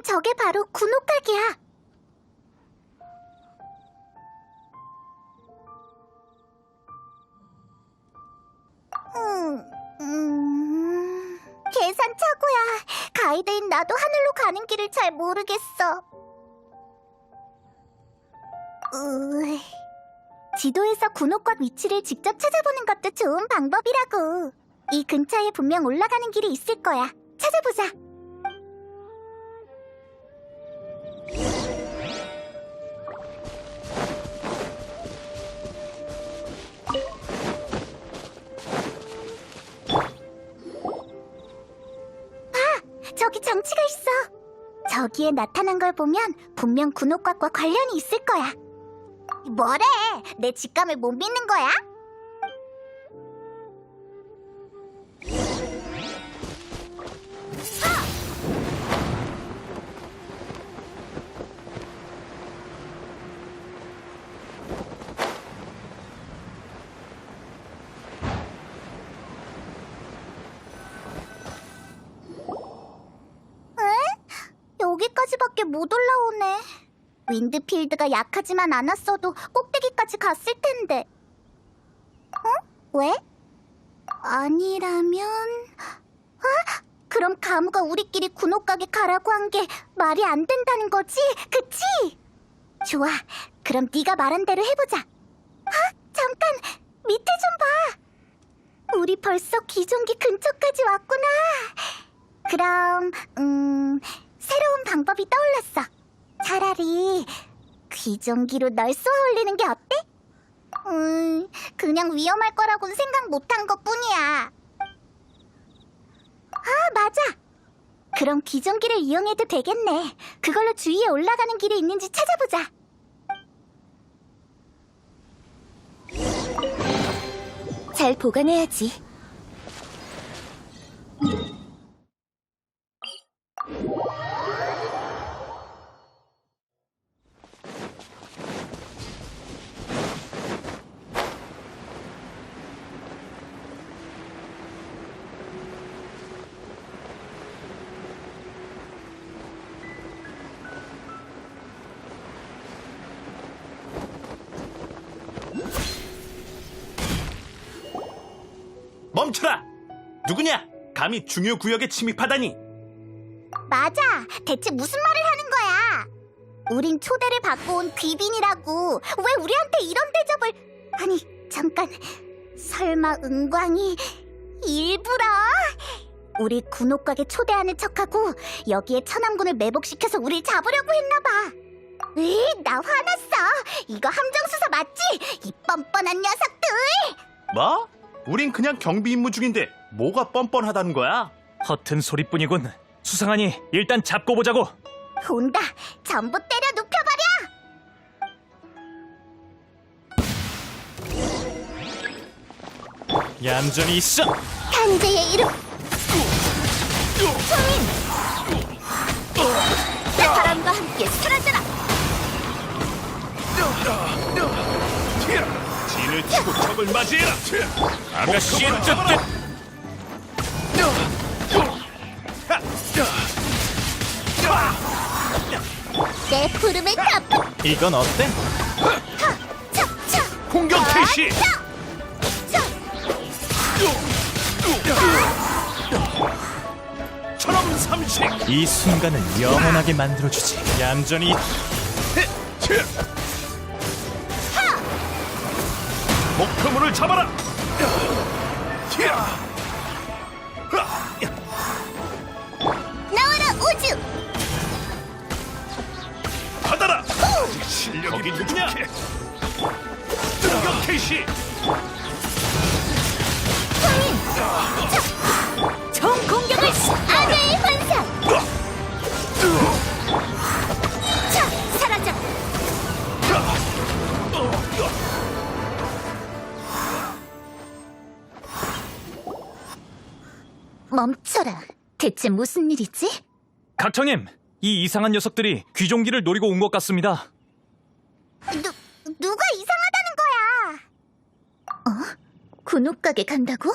저게 바로 군옥각이야. 계산 착오야. 가이드인 나도 하늘로 가는 길을 잘 모르겠어. 지도에서 군옥각 위치를 직접 찾아보는 것도 좋은 방법이라고. 이 근처에 분명 올라가는 길이 있을 거야. 찾아보자. 저기 정치가 있어. 저기에 나타난 걸 보면 분명 군옥각과 관련이 있을 거야. 뭐래? 내 직감을 못 믿는 거야? 여기까지밖에 못 올라오네. 윈드필드가 약하지만 않았어도 꼭대기까지 갔을 텐데. 왜? 아니라면... 그럼 가무가 우리끼리 군옥각에 가라고 한 게 말이 안 된다는 거지? 그치? 좋아, 그럼 네가 말한 대로 해보자. 잠깐, 밑에 좀 봐. 우리 벌써 기종기 근처까지 왔구나. 그럼, 새로운 방법이 떠올랐어. 차라리 귀종기로 널 쏘아 올리는 게 어때? 그냥 위험할 거라고는 생각 못한 것뿐이야. 맞아. 그럼 귀종기를 이용해도 되겠네. 그걸로 주위에 올라가는 길이 있는지 찾아보자. 잘 보관해야지. 멈춰라! 누구냐? 감히 중요 구역에 침입하다니! 맞아! 대체 무슨 말을 하는 거야? 우린 초대를 받고 온 귀빈이라고. 왜 우리한테 이런 대접을... 아니, 잠깐. 설마 은광이 일부러? 우리 군옥각에 초대하는 척하고 여기에 천왕군을 매복시켜서 우릴 잡으려고 했나봐. 나 화났어. 이거 함정수사 맞지? 이 뻔뻔한 녀석들! 뭐? 우린 그냥 경비 임무 중인데 뭐가 뻔뻔하다는 거야? 허튼 소리뿐이군. 수상하니 일단 잡고 보자고. 온다. 전부 때려 눕혀버려. 얌전히 있어. 탄재의 이름 초민! 바람과 함께 사라져라! 진을 치고 적을 맞이해라! 아가씨의 뜻! 내 부름을 갚아! 이건 어때? 공격 개시! 처럼 삼식! 이 순간을 영원하게 만들어주지. 얌전히 목표물을 잡아라! 나와라 우주! 받아라! 아직 실력이 누구냐? 공격 개시! 총 공격을 아내의 환상! 자, 사라져! 멈춰라. 대체 무슨 일이지? 각청님, 이 이상한 녀석들이 귀종기를 노리고 온 것 같습니다. 누가 이상하다는 거야? 군옥각에 간다고?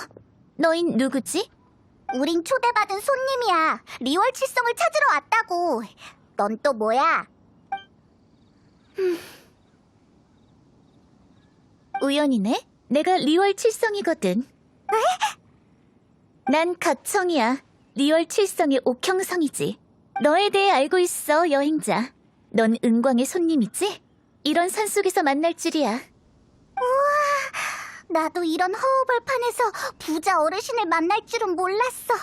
너흰 누구지? 우린 초대받은 손님이야. 리월 칠성을 찾으러 왔다고. 넌 또 뭐야? 우연이네? 내가 리월 칠성이거든. 난 각청이야. 리월 칠성의 옥형성이지. 너에 대해 알고 있어, 여행자. 넌 은광의 손님이지? 이런 산속에서 만날 줄이야. 나도 이런 허허벌판에서 부자 어르신을 만날 줄은 몰랐어.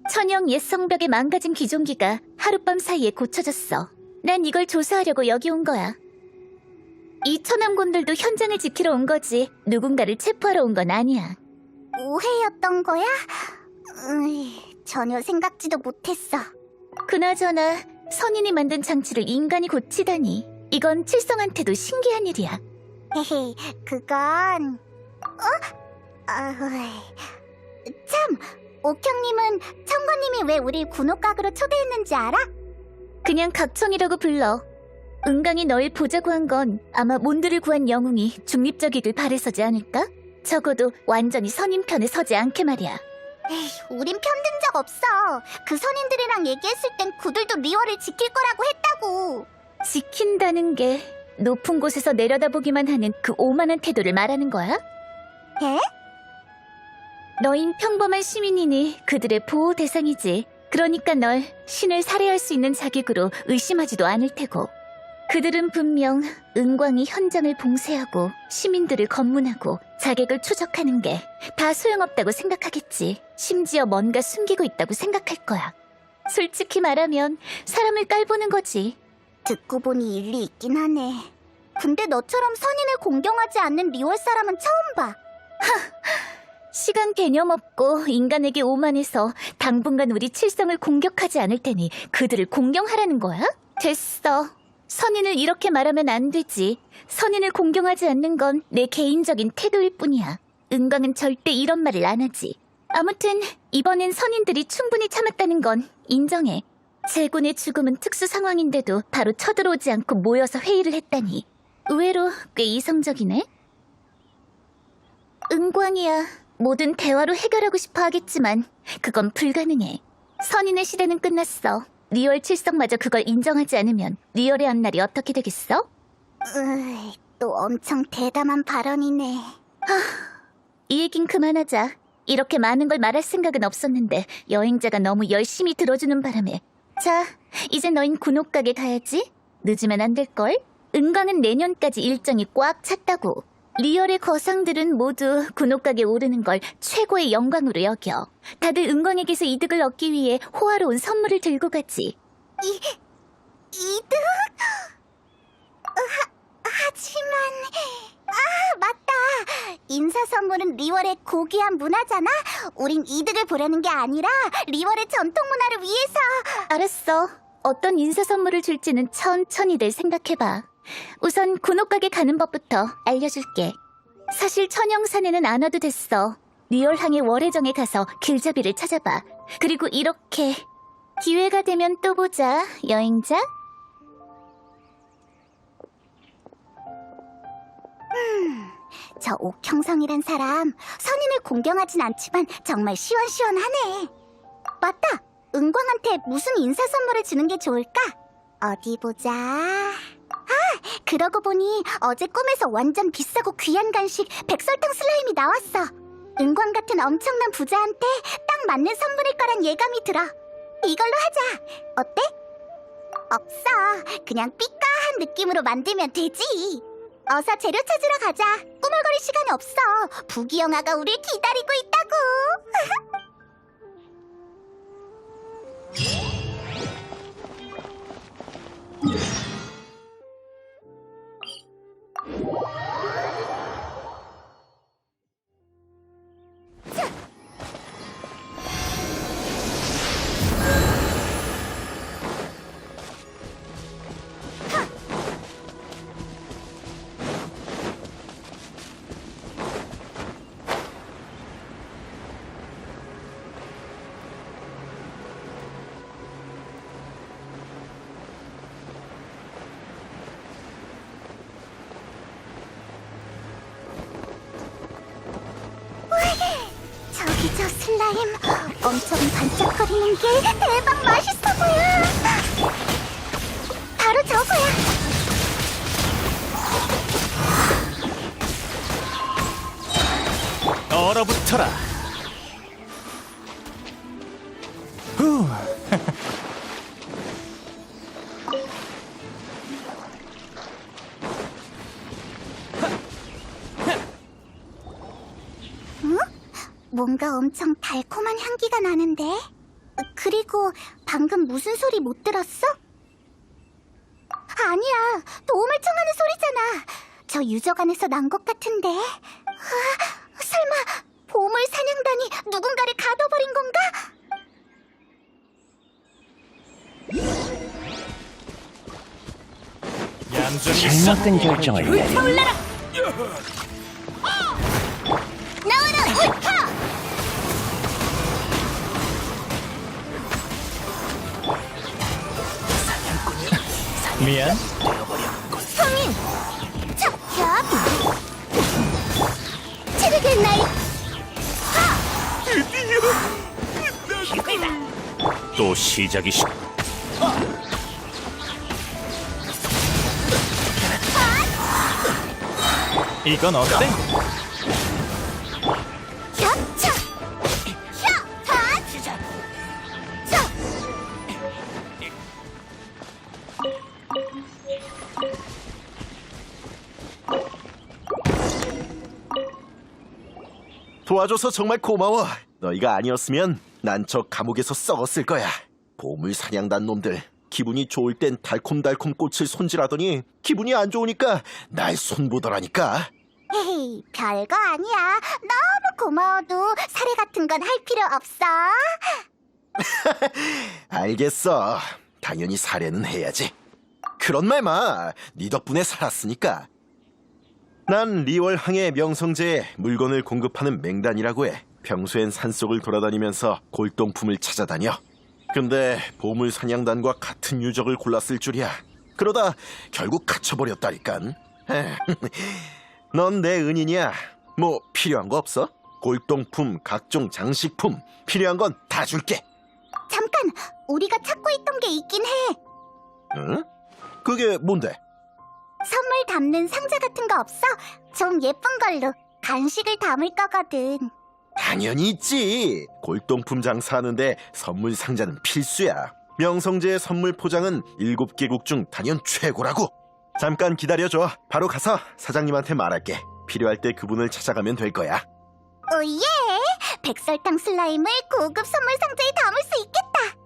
천영 옛 성벽의 망가진 기종기가 하룻밤 사이에 고쳐졌어. 난 이걸 조사하려고 여기 온 거야. 이 천암곤들도 현장을 지키러 온 거지 누군가를 체포하러 온 건 아니야. 오해였던 거야? 전혀 생각지도 못했어. 그나저나 선인이 만든 장치를 인간이 고치다니 이건 칠성한테도 신기한 일이야. 헤헤, 그건... 참, 옥형님은 청건님이 왜 우릴 군옥각으로 초대했는지 알아? 그냥 각청이라고 불러. 은강이 널 보자고 한 건 아마 몬드를 구한 영웅이 중립적이길 바래서지 않을까? 적어도 완전히 선인 편에 서지 않게 말이야. 에이, 우린 편든 적 없어. 그 선인들이랑 얘기했을 땐 그들도 리월을 지킬 거라고 했다고. 지킨다는 게 높은 곳에서 내려다보기만 하는 그 오만한 태도를 말하는 거야? 에? 너흰 평범한 시민이니 그들의 보호 대상이지. 그러니까 널 신을 살해할 수 있는 자격으로 의심하지도 않을 테고. 그들은 분명 은광이 현장을 봉쇄하고 시민들을 검문하고 자객을 추적하는 게 다 소용없다고 생각하겠지. 심지어 뭔가 숨기고 있다고 생각할 거야. 솔직히 말하면 사람을 깔보는 거지. 듣고 보니 일리 있긴 하네. 근데 너처럼 선인을 공경하지 않는 리월 사람은 처음 봐. 시간 개념 없고 인간에게 오만해서 당분간 우리 칠성을 공격하지 않을 테니 그들을 공경하라는 거야? 됐어. 선인을 이렇게 말하면 안 되지. 선인을 공경하지 않는 건 내 개인적인 태도일 뿐이야. 은광은 절대 이런 말을 안 하지. 아무튼 이번엔 선인들이 충분히 참았다는 건 인정해. 제군의 죽음은 특수 상황인데도 바로 쳐들어오지 않고 모여서 회의를 했다니 의외로 꽤 이성적이네. 은광이야. 뭐든 대화로 해결하고 싶어 하겠지만 그건 불가능해. 선인의 시대는 끝났어. 리월 칠성마저 그걸 인정하지 않으면 리월의 앞날이 어떻게 되겠어? 또 엄청 대담한 발언이네. 이 얘긴 그만하자. 이렇게 많은 걸 말할 생각은 없었는데 여행자가 너무 열심히 들어주는 바람에. 자, 이제 너흰 군옥각에 가야지. 늦으면 안 될걸? 은광은 내년까지 일정이 꽉 찼다고. 리얼의 거상들은 모두 군옥각에 오르는 걸 최고의 영광으로 여겨. 다들 은광에게서 이득을 얻기 위해 호화로운 선물을 들고 가지. 이득? 하지만... 맞다. 인사 선물은 리월의 고귀한 문화잖아. 우린 이득을 보려는 게 아니라 리월의 전통 문화를 위해서. 알았어. 어떤 인사 선물을 줄지는 천천히들 생각해봐. 우선 군옥각에 가는 법부터 알려줄게. 사실 천영산에는 안 와도 됐어. 리얼항의 월해정에 가서 길잡이를 찾아봐. 그리고 이렇게 기회가 되면 또 보자, 여행자. 저 옥형성이란 사람 선인을 공경하진 않지만 정말 시원시원하네. 맞다. 은광한테 무슨 인사 선물을 주는 게 좋을까? 어디 보자. 그러고 보니 어제 꿈에서 완전 비싸고 귀한 간식 백설탕 슬라임이 나왔어. 은광 같은 엄청난 부자한테 딱 맞는 선물일 거란 예감이 들어. 이걸로 하자. 어때? 없어. 그냥 삐까한 느낌으로 만들면 되지. 어서 재료 찾으러 가자. 꾸물거릴 시간이 없어. 부귀영아가 우릴 기다리고 있다고. 저기 저 슬라임 엄청 반짝거리는 게 대박 맛있어 보여. 뭔가 엄청 달콤한 향기가 나는데? 그리고 방금 무슨 소리 못 들었어? 아니야, 도움을 청하는 소리잖아. 저 유적안에서 난 것 같은데. 설마 보물 사냥단이 누군가를 가둬버린 건가? 얌전히 잘못된 결정을 내려 나와라, 울카! 미안. 성인! 척협! 체르겐 나이! 또 시작이시. 이건 어때? 협차! 협차! 차! 도와줘서 정말 고마워. 너희가 아니었으면 난 저 감옥에서 썩었을 거야. 보물 사냥단 놈들. 기분이 좋을 땐 달콤달콤 꽃을 손질하더니 기분이 안 좋으니까 날 손보더라니까. 헤이, 별거 아니야. 너무 고마워도 사례 같은 건 할 필요 없어. 알겠어. 당연히 사례는 해야지. 그런 말 마. 네 덕분에 살았으니까. 난 리월항의 명성제에 물건을 공급하는 맹단이라고 해. 평소엔 산속을 돌아다니면서 골동품을 찾아다녀. 근데 보물 사냥단과 같은 유적을 골랐을 줄이야. 그러다 결국 갇혀버렸다니깐. 넌 내 은인이야. 뭐 필요한 거 없어? 골동품, 각종 장식품 필요한 건 다 줄게. 잠깐, 우리가 찾고 있던 게 있긴 해. 응? 그게 뭔데? 선물 담는 상자 같은 거 없어? 좀 예쁜 걸로 간식을 담을 거거든. 당연히 있지. 골동품 장사하는데 선물 상자는 필수야. 명성제의 선물 포장은 7개국 중 단연 최고라고. 잠깐 기다려줘. 바로 가서 사장님한테 말할게. 필요할 때 그분을 찾아가면 될 거야. 오예! 백설탕 슬라임을 고급 선물 상자에 담을 수 있겠다.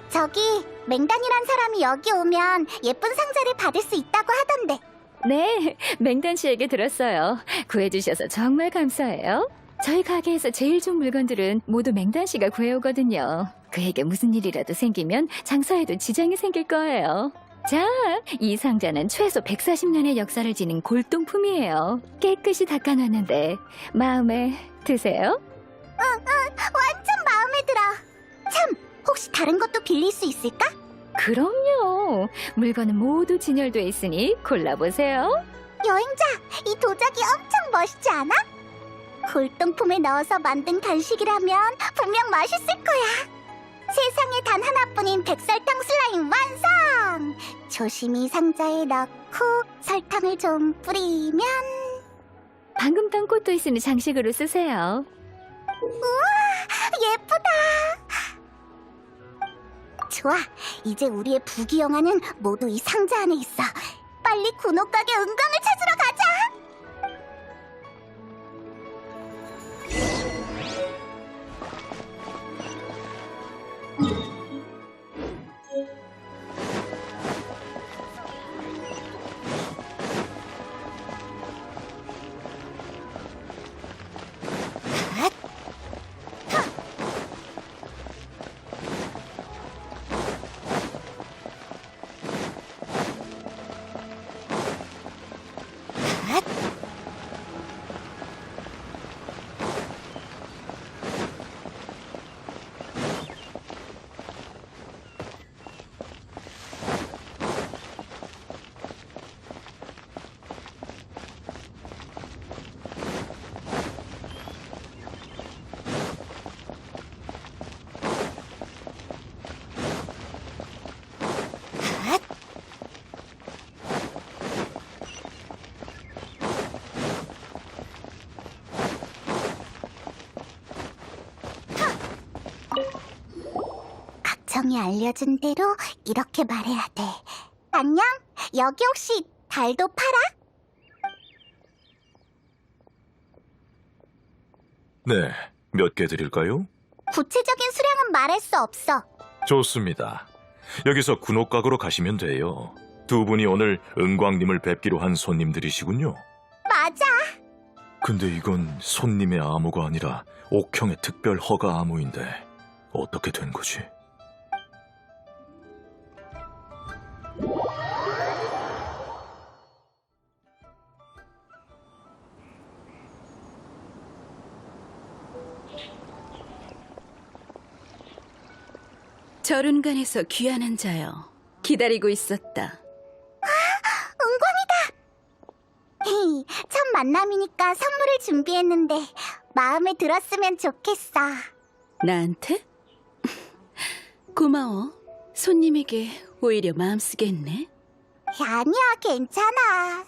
저기 맹단이란 사람이 여기 오면 예쁜 상자를 받을 수 있다고 하던데. 네, 맹단 씨에게 들었어요. 구해주셔서 정말 감사해요. 저희 가게에서 제일 좋은 물건들은 모두 맹단 씨가 구해오거든요. 그에게 무슨 일이라도 생기면 장사에도 지장이 생길 거예요. 자, 이 상자는 최소 140년의 역사를 지닌 골동품이에요. 깨끗이 닦아놨는데 마음에 드세요? 완전 마음에 들어. 참, 혹시 다른 것도 빌릴 수 있을까? 그럼요. 물건은 모두 진열돼 있으니 골라보세요. 여행자, 이 도자기 엄청 멋있지 않아? 골동품에 넣어서 만든 간식이라면 분명 맛있을 거야. 세상에 단 하나뿐인 백설탕 슬라임 완성! 조심히 상자에 넣고 설탕을 좀 뿌리면... 방금 딴 꽃도 있으니 장식으로 쓰세요. 우와, 예쁘다! 좋아, 이제 우리의 부귀영화는 모두 이 상자 안에 있어. 빨리 군옥가게 은광을 찾으러 가자! 지성이 알려준 대로 이렇게 말해야 돼. 안녕? 여기 혹시 달도 팔아? 네, 몇 개 드릴까요? 구체적인 수량은 말할 수 없어. 좋습니다. 여기서 군옥각으로 가시면 돼요. 두 분이 오늘 은광님을 뵙기로 한 손님들이시군요. 맞아. 근데 이건 손님의 암호가 아니라 옥형의 특별 허가 암호인데 어떻게 된 거지? 절운간에서 귀환한 자여, 기다리고 있었다. 첫 만남이니까 선물을 준비했는데 마음에 들었으면 좋겠어. 나한테? 고마워. 손님에게 오히려 마음 쓰게 했네. 아니야, 괜찮아.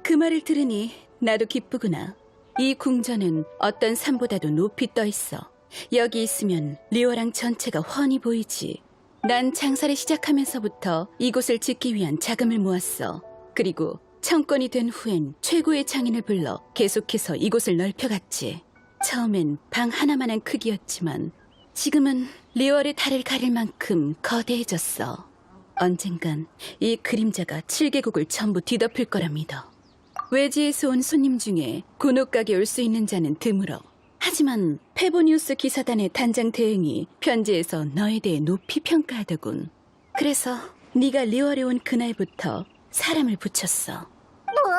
그 말을 들으니 나도 기쁘구나. 이 궁전은 어떤 산보다도 높이 떠 있어. 여기 있으면 리오랑 전체가 훤히 보이지. 난 장사를 시작하면서부터 이곳을 짓기 위한 자금을 모았어. 그리고 청건이 된 후엔 최고의 장인을 불러 계속해서 이곳을 넓혀갔지. 처음엔 방 하나만한 크기였지만 지금은 리월의 달을 가릴 만큼 거대해졌어. 언젠간 이 그림자가 7개국을 전부 뒤덮을 거라 믿어. 외지에서 온 손님 중에 군옥각에 올 수 있는 자는 드물어. 하지만 페보니우스 기사단의 단장 대행이 편지에서 너에 대해 높이 평가하더군. 그래서 네가 리월에 온 그날부터 사람을 붙였어. 뭐?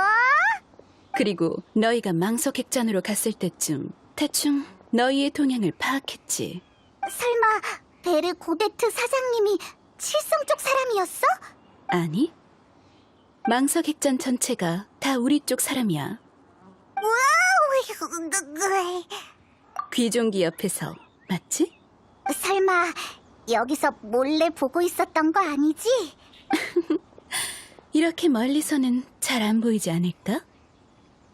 그리고 너희가 망석객전으로 갔을 때쯤 대충 너희의 동향을 파악했지. 설마 베르 고데트 사장님이 칠성 쪽 사람이었어? 아니? 망석객전 전체가 다 우리 쪽 사람이야. 귀종기 옆에서, 맞지? 설마 여기서 몰래 보고 있었던 거 아니지? 이렇게 멀리서는 잘 안 보이지 않을까?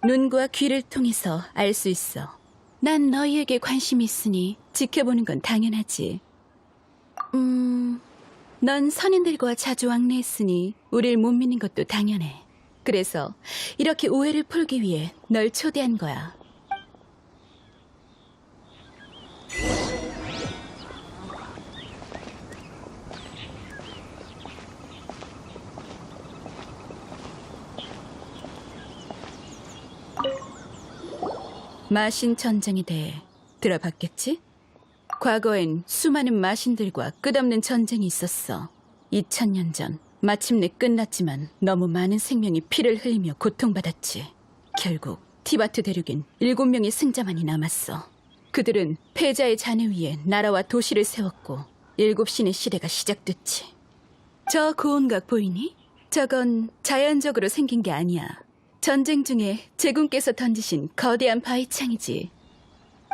눈과 귀를 통해서 알 수 있어. 난 너희에게 관심이 있으니 지켜보는 건 당연하지. 넌 선인들과 자주 왕래했으니 우릴 못 믿는 것도 당연해. 그래서 이렇게 오해를 풀기 위해 널 초대한 거야. 마신 전쟁에 대해 들어봤겠지? 과거엔 수많은 마신들과 끝없는 전쟁이 있었어. 2000년 전 마침내 끝났지만 너무 많은 생명이 피를 흘리며 고통받았지. 결국 티바트 대륙엔 7명의 승자만이 남았어. 그들은 패자의 잔해 위에 나라와 도시를 세웠고 7신의 시대가 시작됐지. 저 고운각 보이니? 저건 자연적으로 생긴 게 아니야. 전쟁 중에 제군께서 던지신 거대한 바위창이지.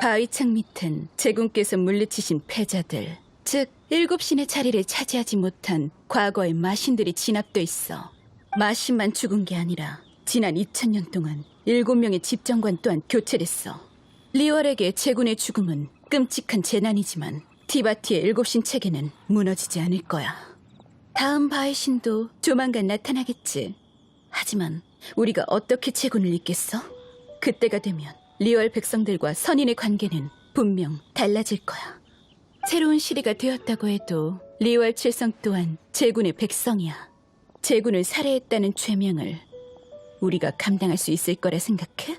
바위창 밑엔 제군께서 물리치신 패자들, 즉 7신의 자리를 차지하지 못한 과거의 마신들이 진압돼 있어. 마신만 죽은 게 아니라 지난 2000년 동안 7명의 집정관 또한 교체됐어. 리월에게 제군의 죽음은 끔찍한 재난이지만 티바티의 7신 체계는 무너지지 않을 거야. 다음 바위신도 조만간 나타나겠지. 하지만 우리가 어떻게 제군을 잇겠어? 그때가 되면 리월 백성들과 선인의 관계는 분명 달라질 거야. 새로운 시대가 되었다고 해도 리월 칠성 또한 제군의 백성이야. 제군을 살해했다는 죄명을 우리가 감당할 수 있을 거라 생각해?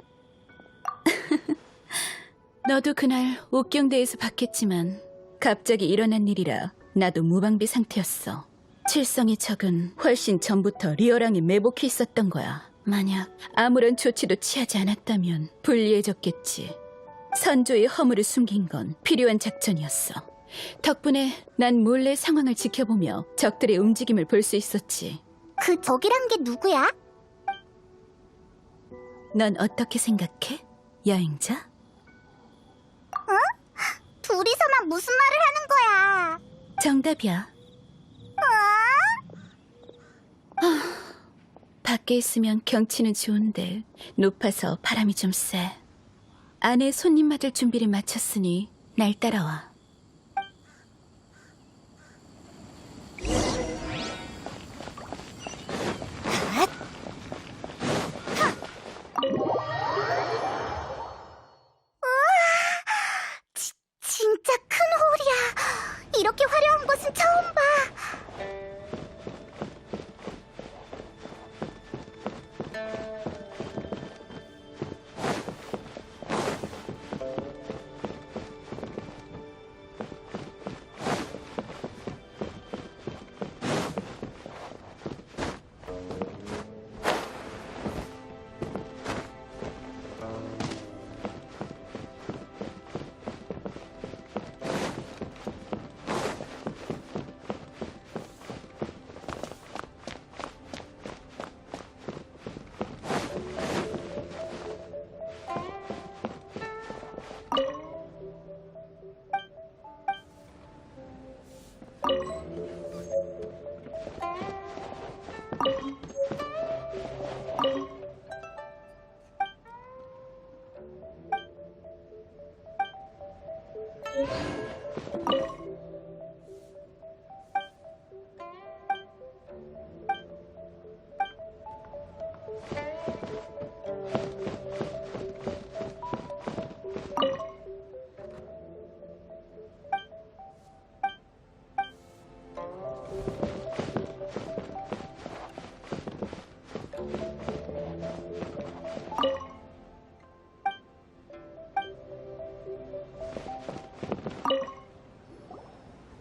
너도 그날 옥경대에서 봤겠지만 갑자기 일어난 일이라 나도 무방비 상태였어. 칠성의 적은 훨씬 전부터 리어랑에 매복해 있었던 거야. 만약 아무런 조치도 취하지 않았다면 불리해졌겠지. 선조의 허물을 숨긴 건 필요한 작전이었어. 덕분에 난 몰래 상황을 지켜보며 적들의 움직임을 볼 수 있었지. 그 적이란 게 누구야? 넌 어떻게 생각해? 여행자? 둘이서만 무슨 말을 하는 거야? 정답이야. 밖에 있으면 경치는 좋은데 높아서 바람이 좀 세. 안에 손님 맞을 준비를 마쳤으니 날 따라와. 진짜 큰 홀이야. 이렇게 화려한 곳은 처음 봐.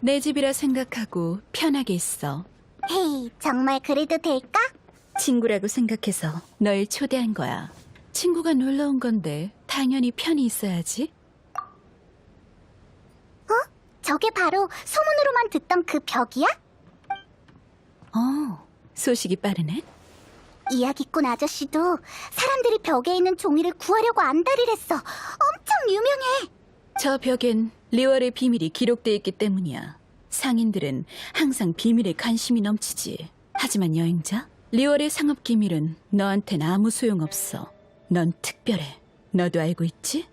내 집이라 생각하고 편하게 있어. 헤이, 정말 그래도 될까? 친구라고 생각해서 널 초대한 거야. 친구가 놀러 온 건데 당연히 편히 있어야지. 저게 바로 소문으로만 듣던 그 벽이야? 소식이 빠르네. 이야기꾼 아저씨도 사람들이 벽에 있는 종이를 구하려고 안달을 했어. 엄청 유명해. 저 벽엔 리월의 비밀이 기록돼 있기 때문이야. 상인들은 항상 비밀에 관심이 넘치지. 하지만 여행자, 리월의 상업 기밀은 너한텐 아무 소용없어. 넌 특별해. 너도 알고 있지?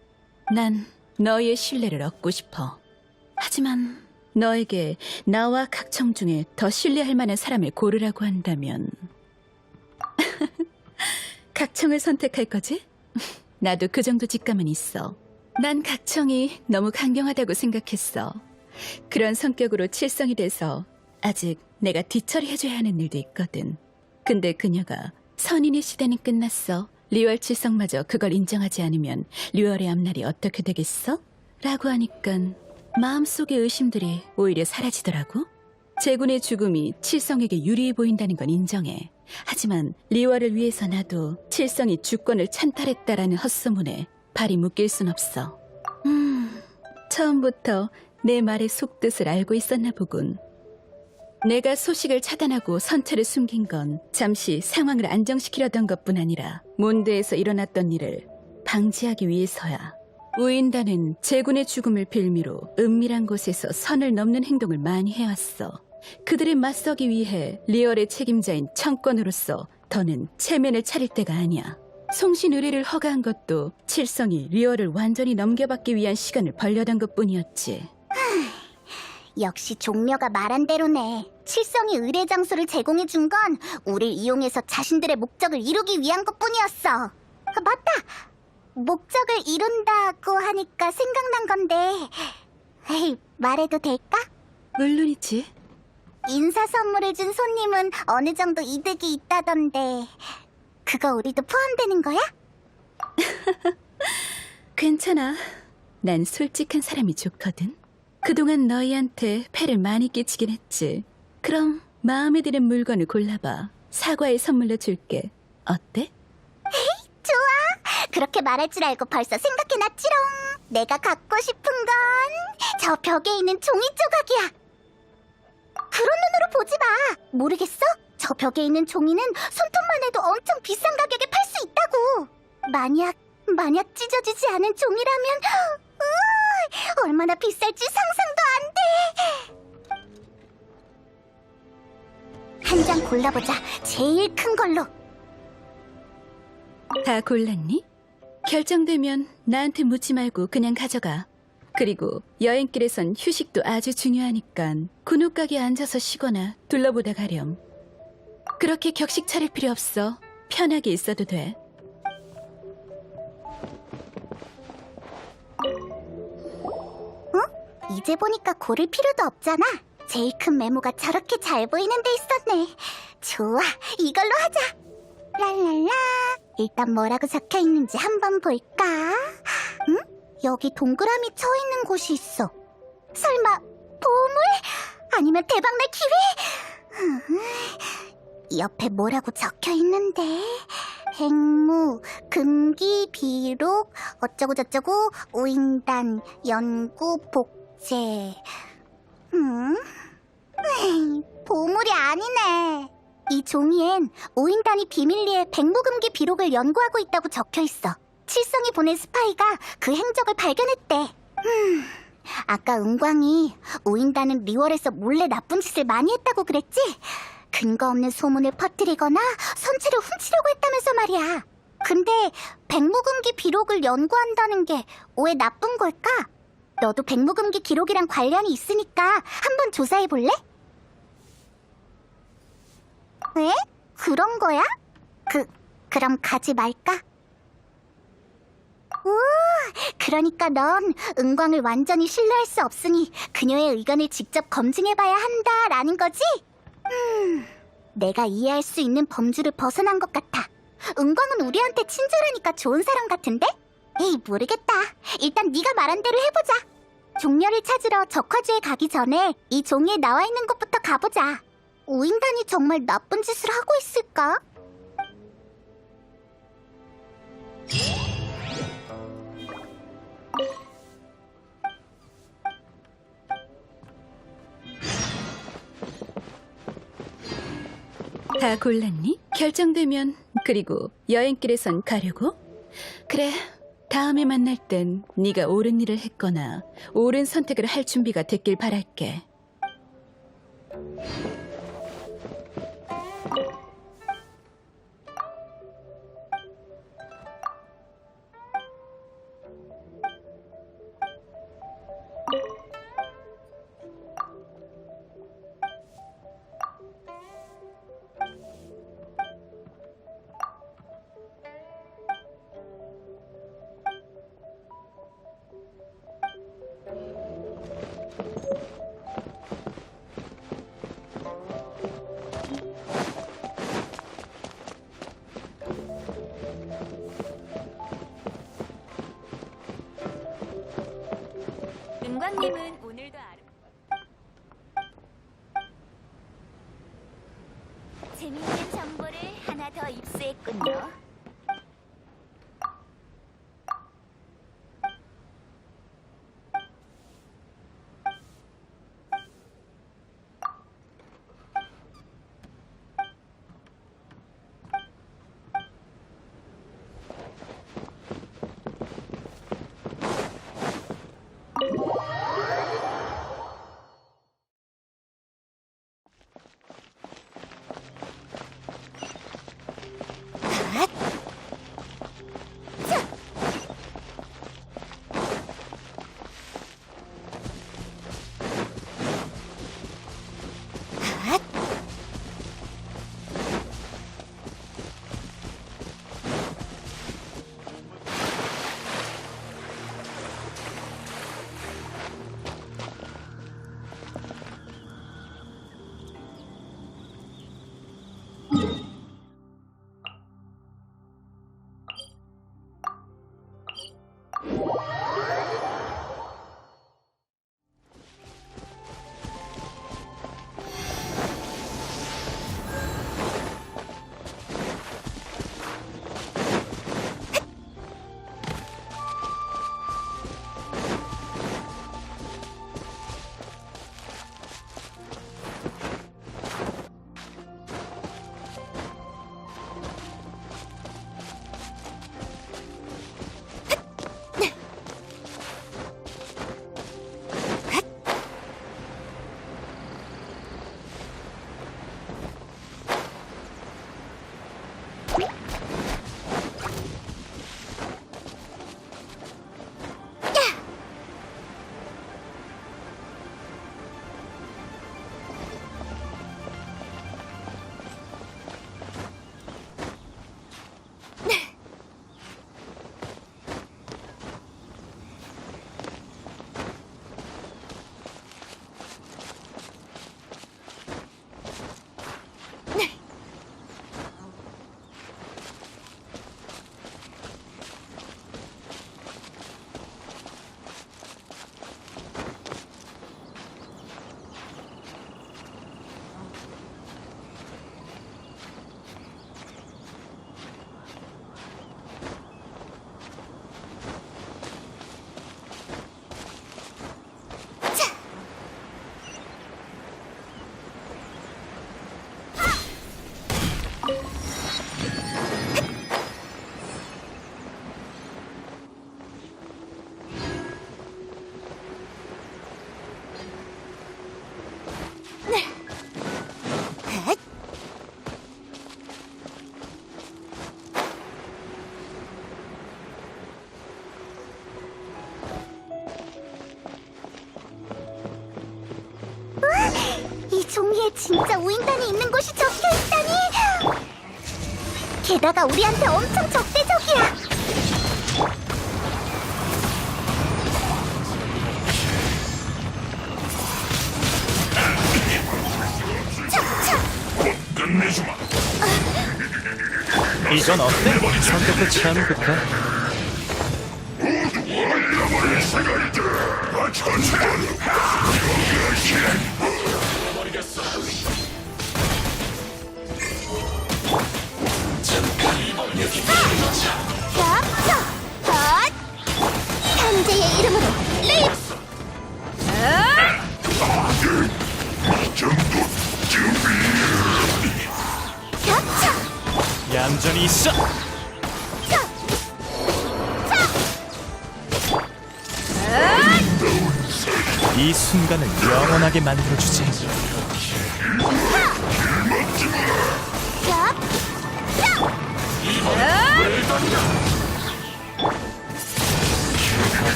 난 너의 신뢰를 얻고 싶어. 하지만 너에게 나와 각청 중에 더 신뢰할 만한 사람을 고르라고 한다면 각청을 선택할 거지? 나도 그 정도 직감은 있어. 난 각청이 너무 강경하다고 생각했어. 그런 성격으로 칠성이 돼서 아직 내가 뒤처리해줘야 하는 일도 있거든. 근데 그녀가 선인의 시대는 끝났어. 리월 칠성마저 그걸 인정하지 않으면 리월의 앞날이 어떻게 되겠어? 라고 하니깐 마음속의 의심들이 오히려 사라지더라고. 제군의 죽음이 칠성에게 유리해 보인다는 건 인정해. 하지만 리월을 위해서 나도 칠성이 주권을 찬탈했다라는 헛소문에 발이 묶일 순 없어. 처음부터 내 말의 속뜻을 알고 있었나 보군. 내가 소식을 차단하고 선체를 숨긴 건 잠시 상황을 안정시키려던 것뿐 아니라 몬드에서 일어났던 일을 방지하기 위해서야. 우인단은 제군의 죽음을 빌미로 은밀한 곳에서 선을 넘는 행동을 많이 해왔어. 그들에 맞서기 위해 리얼의 책임자인 청권으로서 더는 체면을 차릴 때가 아니야. 송신 의뢰를 허가한 것도 칠성이 리얼을 완전히 넘겨받기 위한 시간을 벌려던 것뿐이었지. 역시 종려가 말한 대로네. 칠성이 의뢰 장소를 제공해준 건 우릴 이용해서 자신들의 목적을 이루기 위한 것뿐이었어. 맞다! 목적을 이룬다고 하니까 생각난 건데, 에이, 말해도 될까? 물론이지. 인사 선물을 준 손님은 어느 정도 이득이 있다던데, 그거 우리도 포함되는 거야? 괜찮아. 난 솔직한 사람이 좋거든. 그동안 너희한테 폐를 많이 끼치긴 했지. 그럼 마음에 드는 물건을 골라봐. 사과의 선물로 줄게. 어때? 좋아! 그렇게 말할 줄 알고 벌써 생각해놨지롱. 내가 갖고 싶은 건 저 벽에 있는 종이 조각이야. 그런 눈으로 보지 마. 모르겠어? 저 벽에 있는 종이는 손톱만 해도 엄청 비싼 가격에 팔 수 있다고. 만약 찢어지지 않은 종이라면 얼마나 비쌀지 상상도 안 돼. 한 장 골라보자. 제일 큰 걸로. 다 골랐니? 결정되면 나한테 묻지 말고 그냥 가져가. 그리고 여행길에선 휴식도 아주 중요하니까 군옥가게에 앉아서 쉬거나 둘러보다 가렴. 그렇게 격식 차릴 필요 없어. 편하게 있어도 돼. 이제 보니까 고를 필요도 없잖아. 제일 큰 메모가 저렇게 잘 보이는 데 있었네. 좋아, 이걸로 하자. 랄랄라. 일단 뭐라고 적혀 있는지 한번 볼까? 응? 여기 동그라미 쳐 있는 곳이 있어. 설마 보물? 아니면 대박날 기회? 옆에 뭐라고 적혀 있는데? 행무, 금기, 비록, 어쩌고저쩌고, 오인단, 연구, 복제. 에이, 보물이 아니네. 이 종이엔 오인단이 비밀리에 백무금기 비록을 연구하고 있다고 적혀 있어. 칠성이 보낸 스파이가 그 행적을 발견했대. 아까 은광이 오인단은 리월에서 몰래 나쁜 짓을 많이 했다고 그랬지? 근거 없는 소문을 퍼뜨리거나 선체를 훔치려고 했다면서 말이야. 근데 백무금기 비록을 연구한다는 게 왜 나쁜 걸까? 너도 백무금기 기록이랑 관련이 있으니까 한번 조사해 볼래? 왜? 그런 거야? 그럼 가지 말까? 오, 그러니까 넌 은광을 완전히 신뢰할 수 없으니 그녀의 의견을 직접 검증해봐야 한다라는 거지? 내가 이해할 수 있는 범주를 벗어난 것 같아. 은광은 우리한테 친절하니까 좋은 사람 같은데? 에이, 모르겠다. 일단 네가 말한 대로 해보자. 종려를 찾으러 적화주에 가기 전에 이 종이에 나와 있는 곳부터 가보자. 오인단이 정말 나쁜 짓을 하고 있을까? 다 골랐니? 결정되면 그리고 여행길에선 가려고? 그래, 다음에 만날 땐 네가 옳은 일을 했거나 옳은 선택을 할 준비가 됐길 바랄게. 종이에 진짜 우인단이 있는 곳이 적혀 있다니! 게다가 우리한테 엄청 적대적이야! 이건 어때? 성격도 참 급해. 겹쳐! 덧! 현재의 이름으로 립! 겹쳐! 얌전히 있어. 이 순간을 영원하게 만들어주지.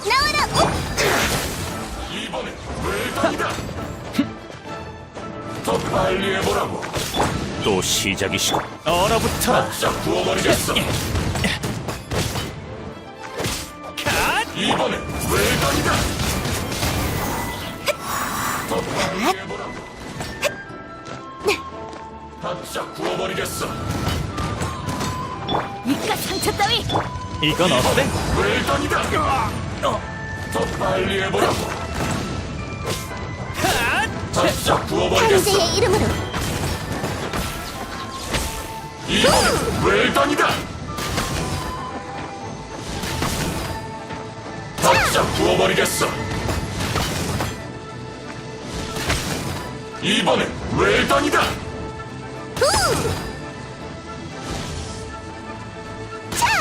나와라! 더 빨리 해보라고. 또 시작이시고. 얼어붙어라. 싹 부어버리겠어. 이번엔 외곽이다. 더 빨리 해보라고. 바짝 부어버리겠어. 이깟 상처 따위! 이건 어때? 외곽이다. 더 빨리 해보라고. 바짝 부어버리겠어. 현재의 이름으로 이번엔 외곽이다. 바짝 부어버리겠어. 이번엔 외곽이다.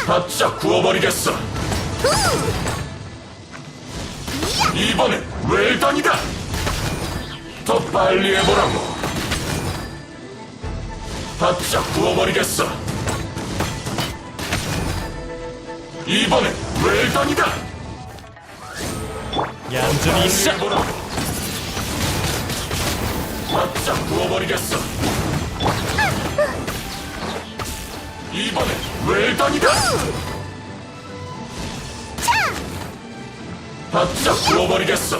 바짝 구워버리겠어. 이번엔 외곽이다. 더 빨리 해보라고. 바짝 구워버리겠어. 이번엔 외곽이다. 얌전히 있어. 해보라고. 바짝 구워버리겠어. 이번엔 외곽이다. 바짝 구워버리겠어.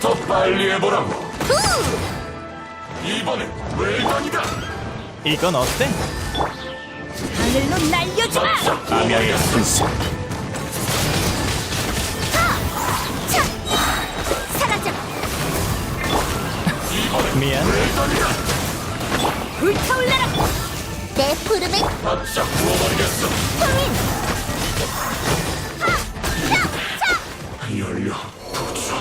더 빨리 해보라고. 이번엔 외곽이다. 이건 어때? 하늘로 날려주마! 바짝 구워버리겠어. 사라져! 이번엔 미안. 외곽이다. 불타올라라! 내 푸름을 바짝 구워버리겠어. 열려 부숴.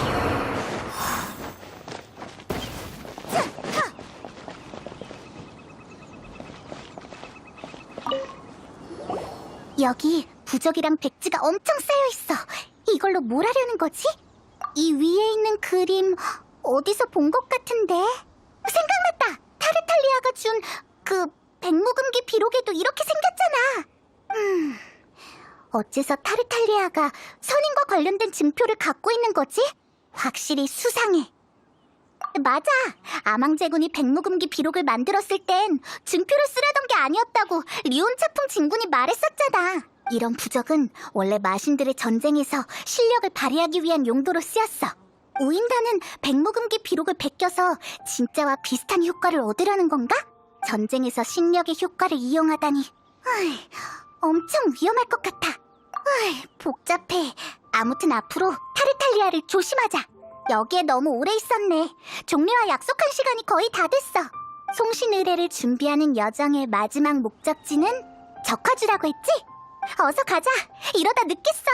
여기 부적이랑 백지가 엄청 쌓여있어. 이걸로 뭘 하려는 거지? 이 위에 있는 그림 어디서 본 것 같은데? 생각났다! 타르탈리아가 준 그 백무금기 비록에도 이렇게 생겼잖아. 어째서 타르탈리아가 선인과 관련된 증표를 갖고 있는 거지? 확실히 수상해. 맞아. 아망제군이 백무금기 비록을 만들었을 땐 증표를 쓰려던 게 아니었다고 리온 차풍 진군이 말했었잖아. 이런 부적은 원래 마신들의 전쟁에서 실력을 발휘하기 위한 용도로 쓰였어. 우인단은 백무금기 비록을 베껴서 진짜와 비슷한 효과를 얻으려는 건가? 전쟁에서 신력의 효과를 이용하다니. 엄청 위험할 것 같아. 복잡해. 아무튼 앞으로 타르탈리아를 조심하자. 여기에 너무 오래 있었네. 종래와 약속한 시간이 거의 다 됐어. 송신 의례를 준비하는 여정의 마지막 목적지는 적화주라고 했지? 어서 가자. 이러다 늦겠어.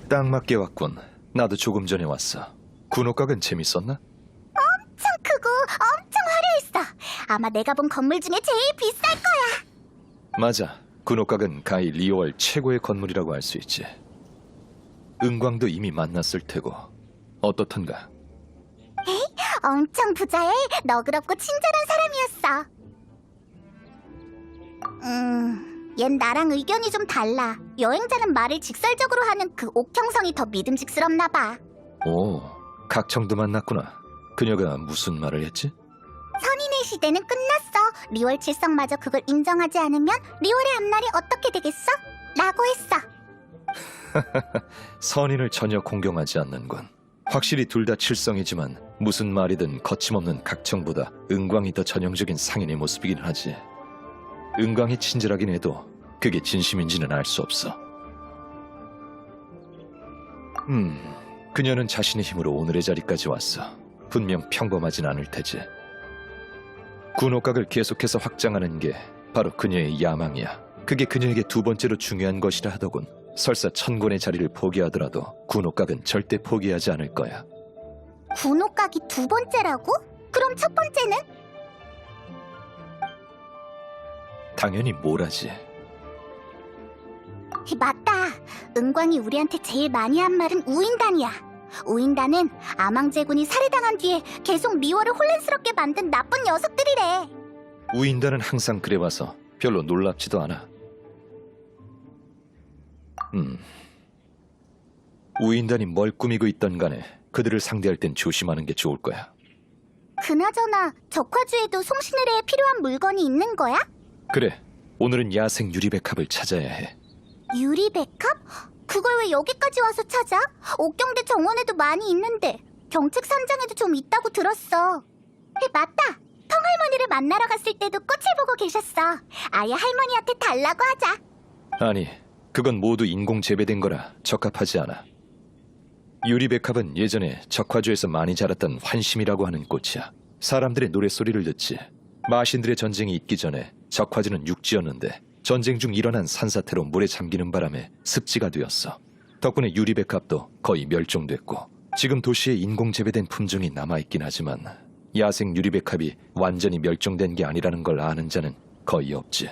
딱 맞게 왔군. 나도 조금 전에 왔어. 군옥각은 재밌었나? 엄청 크고 엄청 화려했어. 아마 내가 본 건물 중에 제일 비쌀 거야. 맞아. 군옥각은 가히 리오월 최고의 건물이라고 할 수 있지. 은광도 이미 만났을 테고. 어떻던가? 엄청 부자에 너그럽고 친절한 사람이었어. 얜 나랑 의견이 좀 달라. 여행자는 말을 직설적으로 하는 그 옥형성이 더 믿음직스럽나 봐. 오, 각청도 만났구나. 그녀가 무슨 말을 했지? 선인의 시대는 끝났어. 리월 칠성마저 그걸 인정하지 않으면 리월의 앞날이 어떻게 되겠어? 라고 했어. 선인을 전혀 공경하지 않는군. 확실히 둘 다 칠성이지만 무슨 말이든 거침없는 각청보다 은광이 더 전형적인 상인의 모습이긴 하지. 은광이 친절하긴 해도 그게 진심인지는 알 수 없어. 그녀는 자신의 힘으로 오늘의 자리까지 왔어. 분명 평범하진 않을 테지. 군옥각을 계속해서 확장하는 게 바로 그녀의 야망이야. 그게 그녀에게 두 번째로 중요한 것이라 하더군. 설사 천권의 자리를 포기하더라도 군옥각은 절대 포기하지 않을 거야. 군옥각이 두 번째라고? 그럼 첫 번째는? 당연히 뭐라지. 맞다. 은광이 우리한테 제일 많이 한 말은 우인단이야. 우인단은 아망제군이 살해당한 뒤에 계속 리월을 혼란스럽게 만든 나쁜 녀석들이래. 우인단은 항상 그래와서 별로 놀랍지도 않아. 우인단이 뭘 꾸미고 있던 간에 그들을 상대할 땐 조심하는 게 좋을 거야. 그나저나 적화주에도 송신의뢰에 필요한 물건이 있는 거야? 그래, 오늘은 야생 유리백합을 찾아야 해. 유리백합? 그걸 왜 여기까지 와서 찾아? 옥경대 정원에도 많이 있는데 경책 산장에도 좀 있다고 들었어. 맞다. 텅할머니를 만나러 갔을 때도 꽃을 보고 계셨어. 아예 할머니한테 달라고 하자. 아니, 그건 모두 인공 재배된 거라 적합하지 않아. 유리백합은 예전에 적화주에서 많이 자랐던 환심이라고 하는 꽃이야. 사람들의 노랫소리를 듣지. 마신들의 전쟁이 있기 전에 적화주는 육지였는데 전쟁 중 일어난 산사태로 물에 잠기는 바람에 습지가 되었어. 덕분에 유리백합도 거의 멸종됐고 지금 도시에 인공 재배된 품종이 남아있긴 하지만 야생 유리백합이 완전히 멸종된 게 아니라는 걸 아는 자는 거의 없지.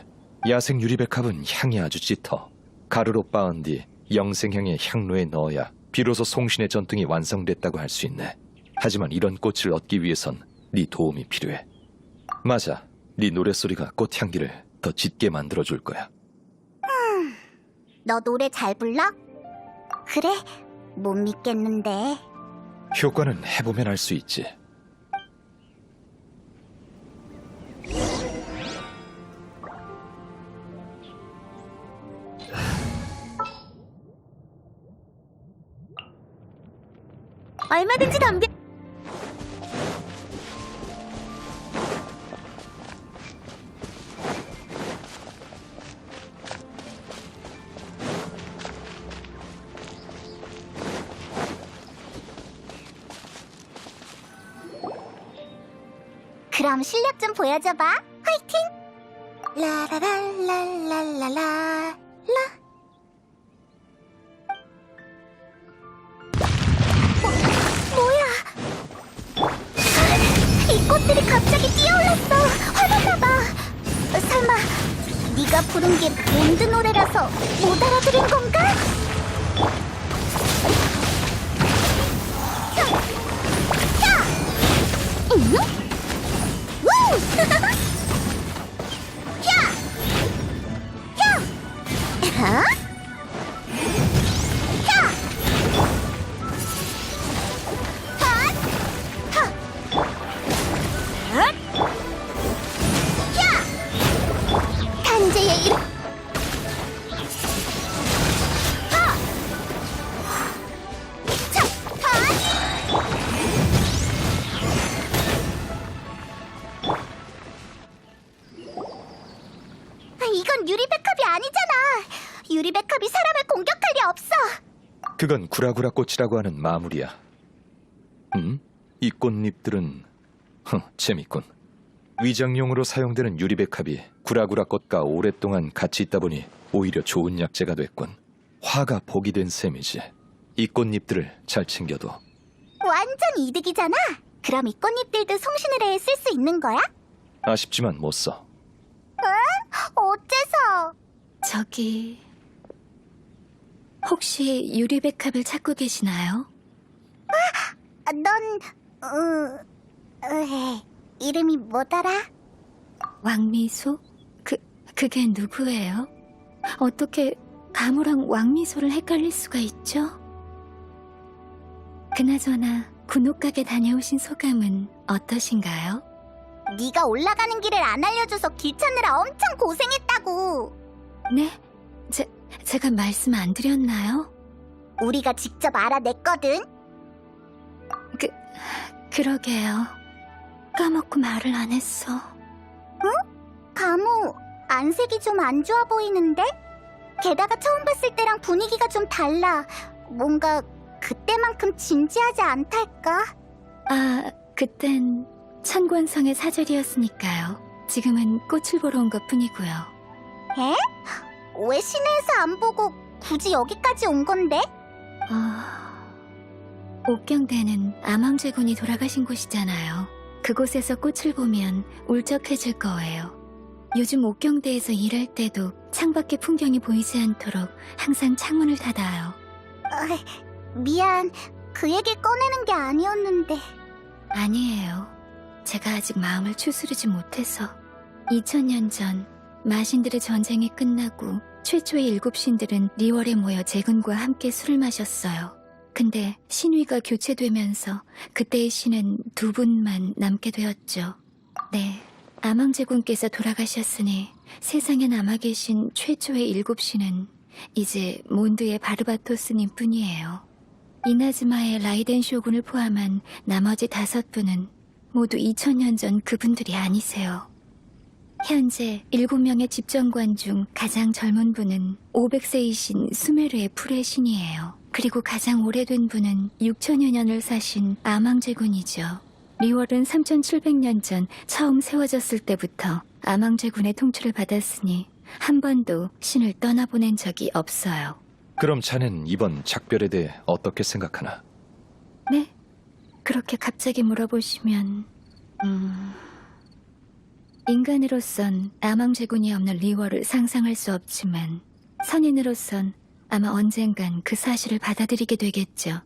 야생 유리백합은 향이 아주 짙어. 가루로 빻은 뒤 영생향의 향로에 넣어야 비로소 송신의 전통이 완성됐다고 할 수 있네. 하지만 이런 꽃을 얻기 위해선 네 도움이 필요해. 맞아, 네 노랫소리가 꽃향기를 더 짙게 만들어줄 거야. 너 노래 잘 불러? 그래? 못 믿겠는데. 효과는 해보면 알 수 있지. 얼마든지 덤벼. 그럼 실력 좀 보여줘봐. 화이팅! 라라랄랄랄랄라 뭐야? 이 꽃들이 갑자기 뛰어올랐어. 화났나봐. 설마 네가 부른 게 밴드 노래라서 못 알아들은 건가? 응? 우! 야! 야! 하! 야! 핫! 하! 핫! 야! 단제의 이름 하! 차! 핫! 이건 유리백합이 아니잖아. 유리백합이 사람을 공격할 리 없어. 그건 구라구라 꽃이라고 하는 마물이야. 이 꽃잎들은 재밌군. 위장용으로 사용되는 유리백합이 구라구라 꽃과 오랫동안 같이 있다 보니 오히려 좋은 약재가 됐군. 화가 복이 된 셈이지. 이 꽃잎들을 잘 챙겨둬. 완전 이득이잖아. 그럼 이 꽃잎들도 송신의뢰에 쓸 수 있는 거야? 아쉽지만 못 써. 어째서? 저기 혹시 유리백합을 찾고 계시나요? 넌 이름이 뭐더라? 왕미소? 그게 누구예요? 어떻게 가무랑 왕미소를 헷갈릴 수가 있죠? 그나저나 군옥가게 다녀오신 소감은 어떠신가요? 네가 올라가는 길을 안 알려줘서 길 찾느라 엄청 고생했다고. 네? 제가 말씀 안 드렸나요? 우리가 직접 알아냈거든. 그러게요. 까먹고 말을 안 했어. 가무, 안색이 좀 안 좋아 보이는데? 게다가 처음 봤을 때랑 분위기가 좀 달라. 뭔가 그때만큼 진지하지 않달까? 아, 그땐 천권성의 사절이었으니까요. 지금은 꽃을 보러 온 것 뿐이고요. 왜 시내에서 안 보고 굳이 여기까지 온 건데? 옥경대는 암왕제군이 돌아가신 곳이잖아요. 그곳에서 꽃을 보면 울적해질 거예요. 요즘 옥경대에서 일할 때도 창밖의 풍경이 보이지 않도록 항상 창문을 닫아요. 미안, 그 얘기 꺼내는 게 아니었는데. 아니에요. 제가 아직 마음을 추스르지 못해서. 2000년 전 마신들의 전쟁이 끝나고 최초의 일곱 신들은 리월에 모여 제군과 함께 술을 마셨어요. 근데 신위가 교체되면서 그때의 신은 두 분만 남게 되었죠. 네, 암왕제군께서 돌아가셨으니 세상에 남아 계신 최초의 일곱 신은 이제 몬드의 바르바토스님 뿐이에요. 이나즈마의 라이덴 쇼군을 포함한 나머지 5분은 모두 2000년 전 그분들이 아니세요. 현재 7명의 집정관 중 가장 젊은 분은 500세이신 수메르의 풀의 신이에요. 그리고 가장 오래된 분은 6000여 년을 사신 암왕제군이죠. 리월은 3700년 전 처음 세워졌을 때부터 암왕제군의 통치를 받았으니 한 번도 신을 떠나보낸 적이 없어요. 그럼 자넨 이번 작별에 대해 어떻게 생각하나? 네? 그렇게 갑자기 물어보시면 인간으로선 암왕제군이 없는 리월을 상상할 수 없지만 선인으로선 아마 언젠간 그 사실을 받아들이게 되겠죠.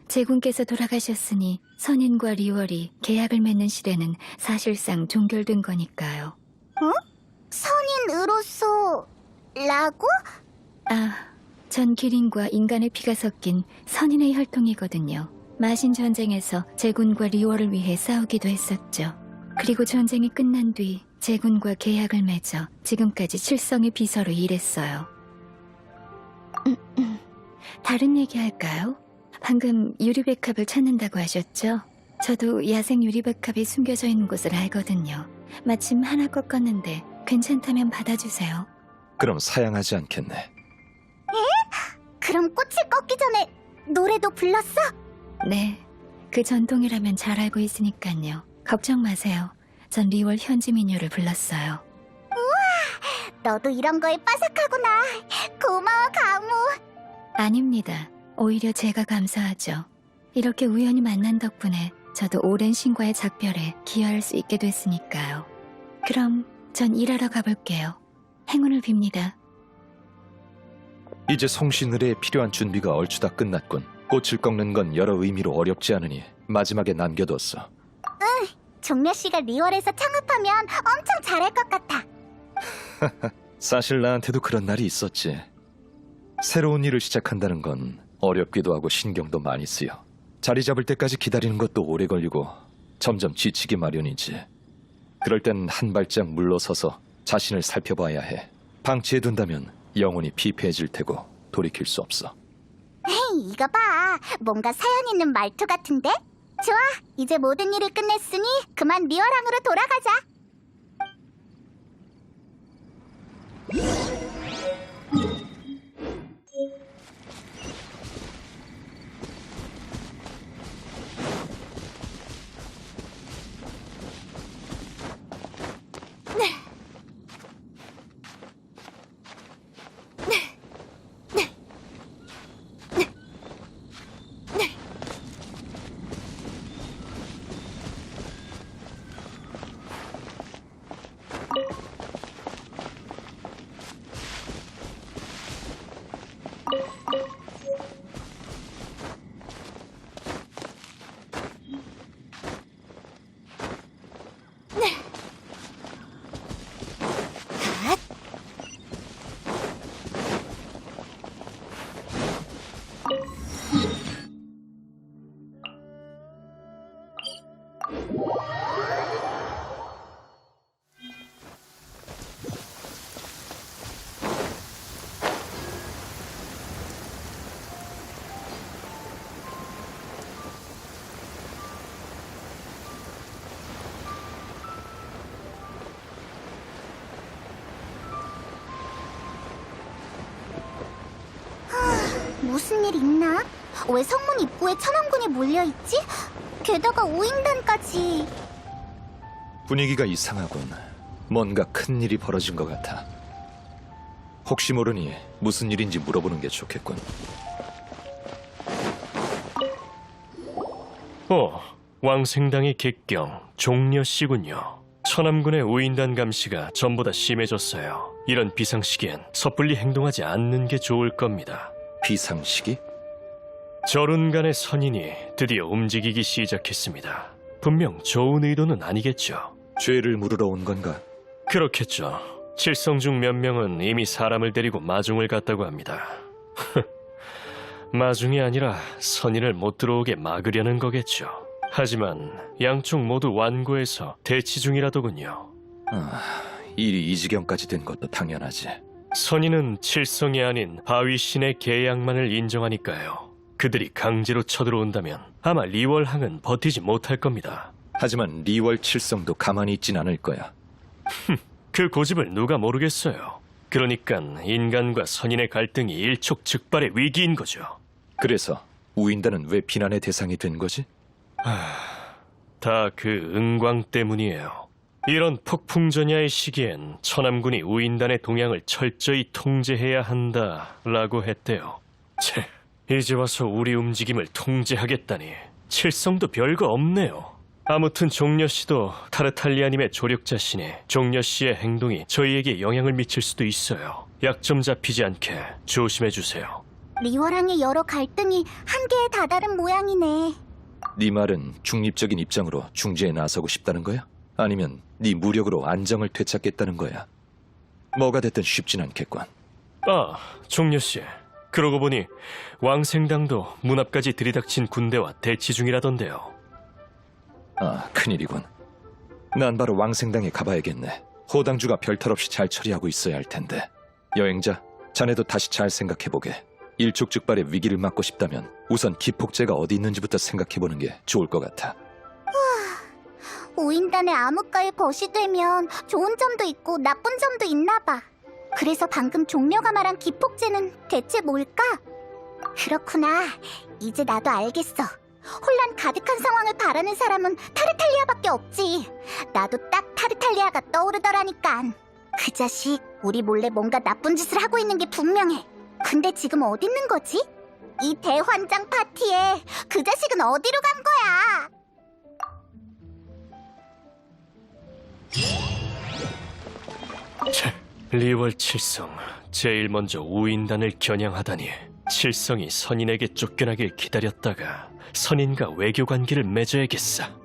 제군께서 돌아가셨으니 선인과 리월이 계약을 맺는 시대는 사실상 종결된 거니까요. 선인으로서 라고? 전 기린과 인간의 피가 섞인 선인의 혈통이거든요. 마신 전쟁에서 제군과 리월을 위해 싸우기도 했었죠. 그리고 전쟁이 끝난 뒤 제군과 계약을 맺어 지금까지 칠성의 비서로 일했어요. 다른 얘기 할까요? 방금 유리백합을 찾는다고 하셨죠? 저도 야생 유리백합이 숨겨져 있는 곳을 알거든요. 마침 하나 꺾었는데 괜찮다면 받아주세요. 그럼 사양하지 않겠네. 그럼 꽃이 꺾기 전에 노래도 불렀어? 네, 그 전통이라면 잘 알고 있으니까요. 걱정 마세요. 전 리월 현지 민요를 불렀어요. 너도 이런 거에 빠삭하구나. 고마워, 가무. 아닙니다. 오히려 제가 감사하죠. 이렇게 우연히 만난 덕분에 저도 오랜 신과의 작별에 기여할 수 있게 됐으니까요. 그럼 전 일하러 가볼게요. 행운을 빕니다. 이제 송신의뢰에 필요한 준비가 얼추 다 끝났군. 꽃을 꺾는 건 여러 의미로 어렵지 않으니 마지막에 남겨뒀어. 종려 씨가 리월에서 창업하면 엄청 잘할 것 같아. 사실 나한테도 그런 날이 있었지. 새로운 일을 시작한다는 건 어렵기도 하고 신경도 많이 쓰여. 자리 잡을 때까지 기다리는 것도 오래 걸리고 점점 지치기 마련이지. 그럴 땐 한 발짝 물러서서 자신을 살펴봐야 해. 방치해둔다면 영혼이 피폐해질 테고 돌이킬 수 없어. 헤이, 이거 봐. 뭔가 사연 있는 말투 같은데? 좋아, 이제 모든 일을 끝냈으니 그만 리월항으로 돌아가자. 무슨 일 있나? 왜 성문 입구에 천왕군이 몰려있지? 게다가 우인단까지. 분위기가 이상하군. 뭔가 큰 일이 벌어진 것 같아. 혹시 모르니 무슨 일인지 물어보는 게 좋겠군. 왕생당의 객경 종려 씨군요. 천암군의 우인단 감시가 전보다 심해졌어요. 이런 비상시기엔 섣불리 행동하지 않는 게 좋을 겁니다. 비상시기? 저룬간의 선인이 드디어 움직이기 시작했습니다. 분명 좋은 의도는 아니겠죠. 죄를 물으러 온 건가? 그렇겠죠. 칠성 중 몇 명은 이미 사람을 데리고 마중을 갔다고 합니다. 마중이 아니라 선인을 못 들어오게 막으려는 거겠죠. 하지만 양쪽 모두 완고해서 대치 중이라더군요. 일이 이 지경까지 된 것도 당연하지. 선인은 칠성이 아닌 바위신의 계약만을 인정하니까요. 그들이 강제로 쳐들어온다면 아마 리월항은 버티지 못할 겁니다. 하지만 리월 칠성도 가만히 있진 않을 거야. 그 고집을 누가 모르겠어요. 그러니까 인간과 선인의 갈등이 일촉즉발의 위기인 거죠. 그래서 우인단은 왜 비난의 대상이 된 거지? 다 그 은광 때문이에요. 이런 폭풍전야의 시기엔 천암군이 우인단의 동향을 철저히 통제해야 한다라고 했대요. 채, 이제 와서 우리 움직임을 통제하겠다니 칠성도 별거 없네요. 아무튼 종려씨도 타르탈리아님의 조력자시니 종려씨의 행동이 저희에게 영향을 미칠 수도 있어요. 약점 잡히지 않게 조심해주세요. 리월항의 여러 갈등이 한계에 다다른 모양이네. 네 말은 중립적인 입장으로 중재에 나서고 싶다는 거야? 아니면 네 무력으로 안정을 되찾겠다는 거야? 뭐가 됐든 쉽진 않겠군. 종려씨. 그러고 보니 왕생당도 문 앞까지 들이닥친 군대와 대치 중이라던데요. 큰일이군. 난 바로 왕생당에 가봐야겠네. 호당주가 별탈 없이 잘 처리하고 있어야 할 텐데. 여행자, 자네도 다시 잘 생각해보게. 일촉즉발의 위기를 막고 싶다면 우선 기폭제가 어디 있는지부터 생각해보는 게 좋을 것 같아. 우인단의 암흑가에 벗이 되면 좋은 점도 있고 나쁜 점도 있나 봐. 그래서 방금 종려가 말한 기폭제는 대체 뭘까? 그렇구나. 이제 나도 알겠어. 혼란 가득한 상황을 바라는 사람은 타르탈리아밖에 없지. 나도 딱 타르탈리아가 떠오르더라니깐. 그 자식 우리 몰래 뭔가 나쁜 짓을 하고 있는 게 분명해. 근데 지금 어디 있는 거지? 이 대환장 파티에 그 자식은 어디로 간 거야? 리월 칠성, 제일 먼저 우인단을 겨냥하다니. 칠성이 선인에게 쫓겨나길 기다렸다가 선인과 외교 관계를 맺어야겠어.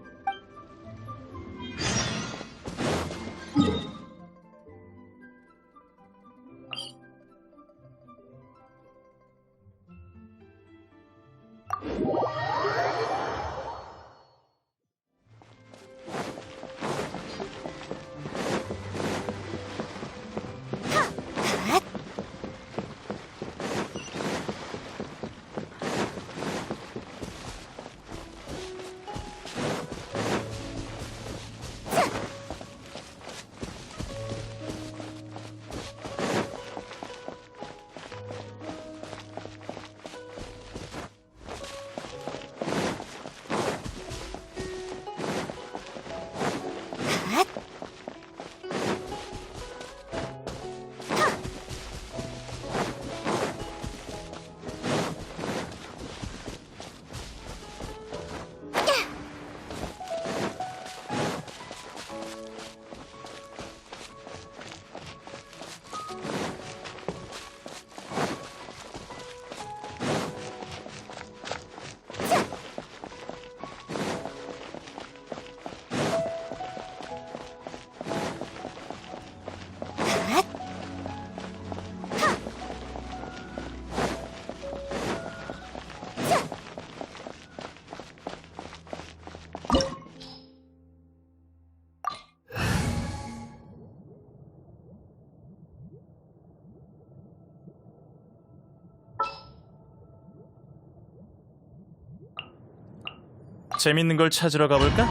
재밌는 걸 찾으러 가볼까?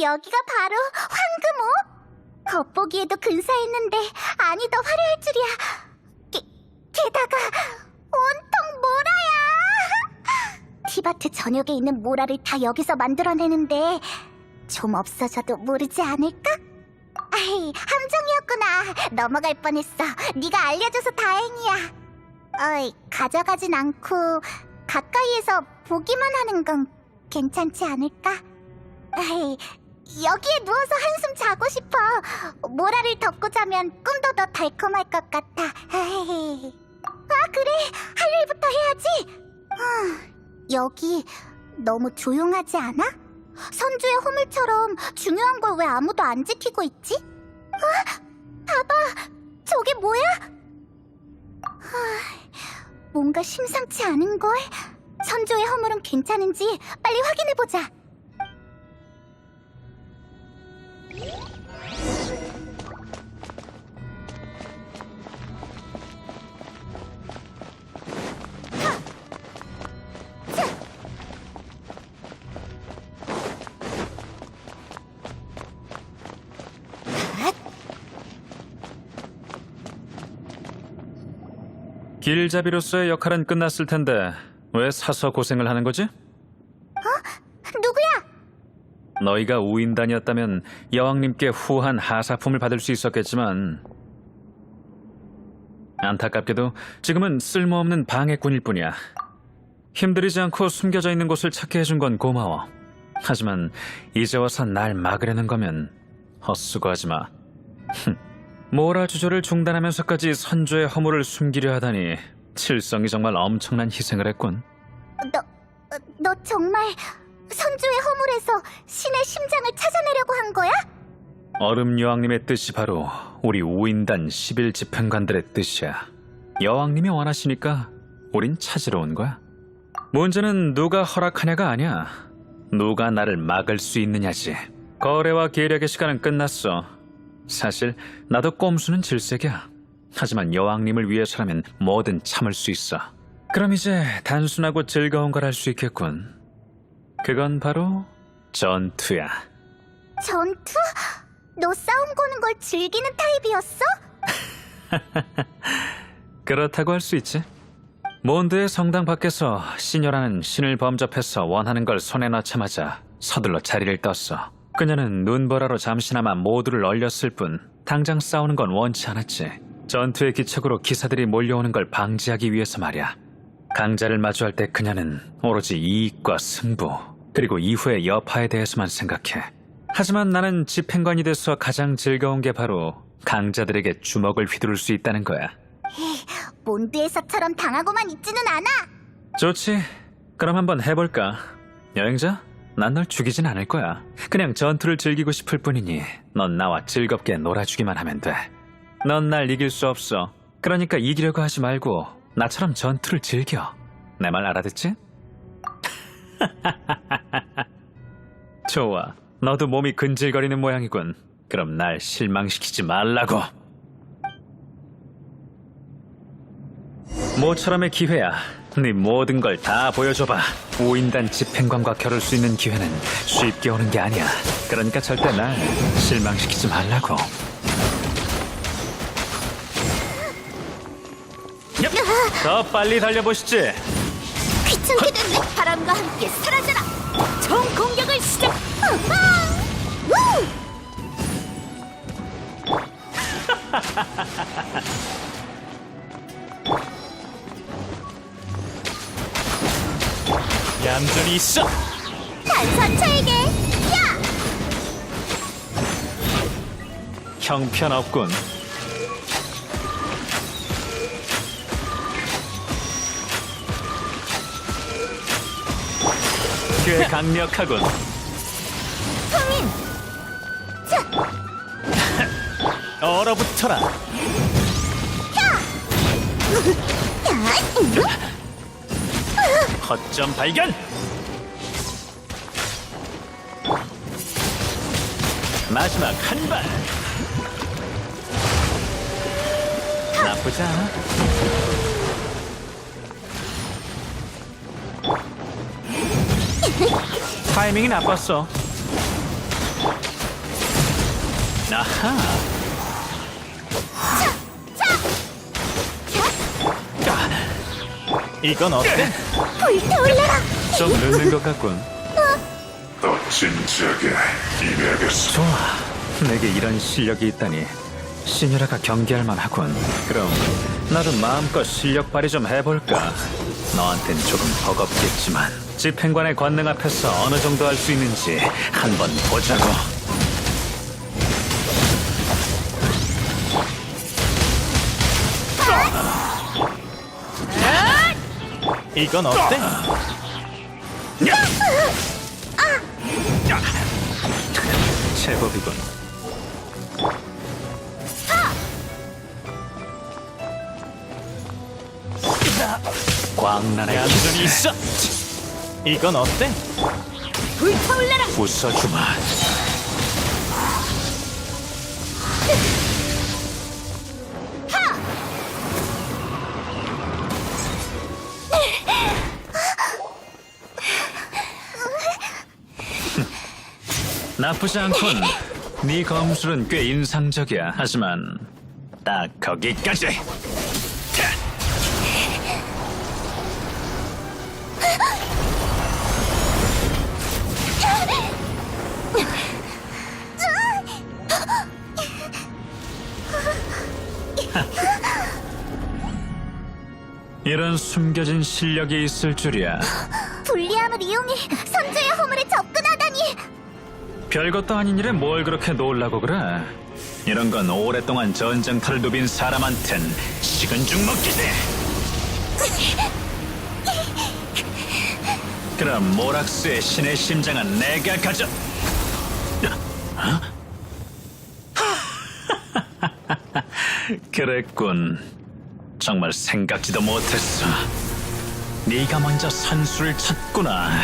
여기가 바로 황금호? 겉보기에도 근사했는데 안이 더 화려할 줄이야. 게다가 온통 모라야. 티바트 전역에 있는 모라를 다 여기서 만들어내는데 좀 없어져도 모르지 않을까? 아이, 함정이었구나. 넘어갈 뻔했어. 네가 알려줘서 다행이야. 어이, 가져가진 않고 가까이에서 보기만 하는 건 괜찮지 않을까? 아이, 여기에 누워서 한숨 자고 싶어. 모라를 덮고 자면 꿈도 더 달콤할 것 같아. 아이. 아, 그래. 할 일부터 해야지. 여기 너무 조용하지 않아? 선주의 허물처럼 중요한 걸 왜 아무도 안 지키고 있지? 봐봐. 저게 뭐야? 뭔가 심상치 않은걸? 선조의 허물은 괜찮은지 빨리 확인해보자. 길잡이로서의 역할은 끝났을 텐데 왜 사서 고생을 하는 거지? 누구야? 너희가 우인단이었다면 여왕님께 후한 하사품을 받을 수 있었겠지만 안타깝게도 지금은 쓸모없는 방해꾼일 뿐이야. 힘들이지 않고 숨겨져 있는 곳을 찾게 해준 건 고마워. 하지만 이제 와서 날 막으려는 거면 헛수고하지 마. 모라 주조를 중단하면서까지 선조의 허물을 숨기려 하다니 칠성이 정말 엄청난 희생을 했군. 너 정말 선조의 허물에서 신의 심장을 찾아내려고 한 거야? 얼음 여왕님의 뜻이 바로 우리 우인단 11집행관들의 뜻이야. 여왕님이 원하시니까 우린 찾으러 온 거야. 문제는 누가 허락하냐가 아니야. 누가 나를 막을 수 있느냐지. 거래와 계략의 시간은 끝났어. 사실 나도 꼼수는 질색이야. 하지만 여왕님을 위해서라면 뭐든 참을 수 있어. 그럼 이제 단순하고 즐거운 걸 할 수 있겠군. 그건 바로 전투야. 전투? 너 싸움 거는 걸 즐기는 타입이었어? 그렇다고 할 수 있지. 몬드의 성당 밖에서 시녀라는 신을 범접해서 원하는 걸 손에 넣자마자 서둘러 자리를 떴어. 그녀는 눈보라로 잠시나마 모두를 얼렸을 뿐 당장 싸우는 건 원치 않았지. 전투의 기척으로 기사들이 몰려오는 걸 방지하기 위해서 말이야. 강자를 마주할 때 그녀는 오로지 이익과 승부, 그리고 이후의 여파에 대해서만 생각해. 하지만 나는 집행관이 돼서 가장 즐거운 게 바로 강자들에게 주먹을 휘두를 수 있다는 거야. 몬드에서처럼 당하고만 있지는 않아. 좋지. 그럼 한번 해볼까? 여행자? 난 널 죽이진 않을 거야. 그냥 전투를 즐기고 싶을 뿐이니 넌 나와 즐겁게 놀아주기만 하면 돼. 넌 날 이길 수 없어. 그러니까 이기려고 하지 말고 나처럼 전투를 즐겨. 내 말 알아듣지? 좋아. 너도 몸이 근질거리는 모양이군. 그럼 날 실망시키지 말라고. 모처럼의 기회야. 네 모든 걸 다 보여줘봐. 우인단 집행관과 겨룰 수 있는 기회는 쉽게 오는 게 아니야. 그러니까 절대 날 실망시키지 말라고. 더 빨리 달려보시지. 귀찮게 됐네. 바람과 함께 사라져라. 총 공격을 시작. 얌전히 있어. 단선차에게 야! 형편없군. 꽤 강력하군. 성인! 얼어붙어라. 허점 발견. 마지막 한 발. 나쁘지 않아. 타이밍이 나빴어. 아하. 이건 어때? 불타올라라. 좀 늦는 것 같군. 더 진지하게 임해야겠어. 좋아. 내게 이런 실력이 있다니 시녀라가 경계할 만하군. 그럼 나도 마음껏 실력 발휘 좀 해볼까. 너한텐 조금 버겁겠지만 집행관의 권능 앞에서 어느 정도 할 수 있는지 한번 보자고. 이건 어때? 제법이군. 광란의 얌전히 있어. 이건 어때? 부숴주마. 나쁘지 않군. 네 검술은 꽤 인상적이야. 하지만 딱 거기까지. 이런 숨겨진 실력이 있을 줄이야. 불리함을 이용해 선주의 허물에 접근하다니. 별것도 아닌 일에 뭘 그렇게 놀라고 그래. 이런 건 오랫동안 전쟁터를 누빈 사람한텐 식은 죽 먹기지. 그럼 모락스의 신의 심장은 내가 가져. 그랬군. 정말 생각지도 못했어. 네가 먼저 선수를 찾구나.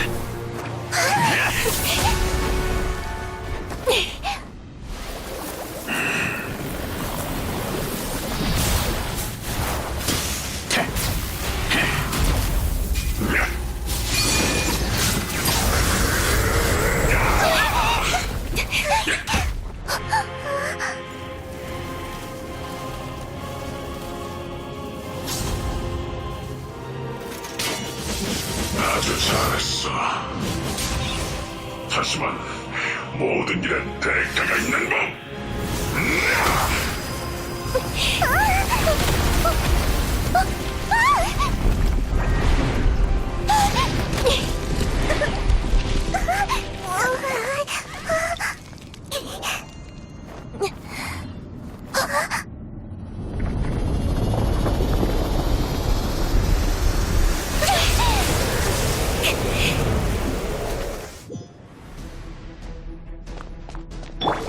아주 잘했어. 하지만 모든 일엔 대가가 있는 법.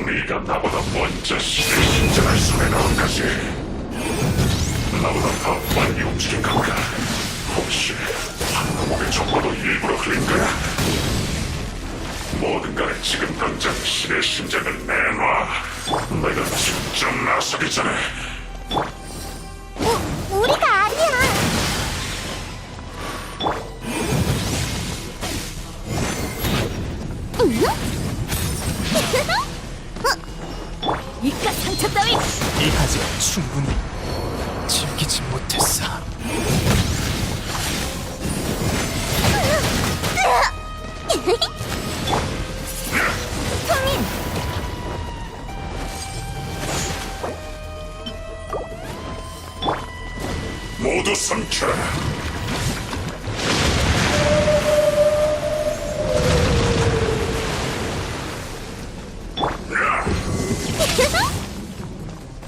네가 나보다 먼저 신의 심장을 손에 넣은 거지. 나보다 더 빨리 움직인 건가? 혹시 한 몸의 정보도 일부러 흘린 거야? 뭐든 간에 지금 당장 신의 심장을 내놔. 내가 직접 나서기 전에. 우리가 아니야. 이깟 상처 따위. 이 가지가 충분히 즐기지 못했어. 모두 삼켜라.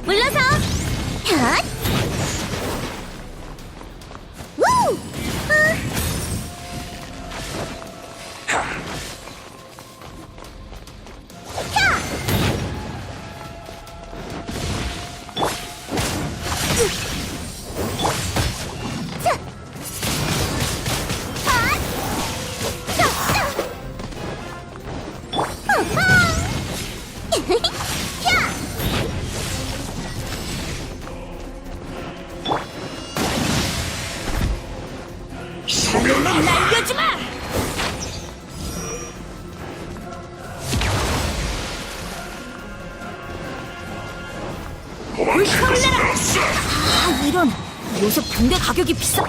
물러서. 핫. 우. 도망칠 수 없어. 이런 요새 붕대 가격이 비싸.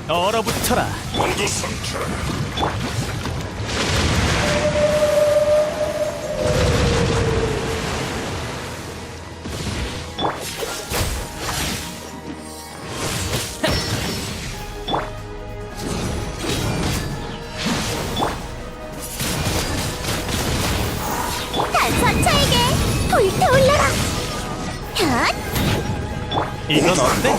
얼어붙어라. 모두 성찰. 단선차에게 불타올라라. 현 이건 어때?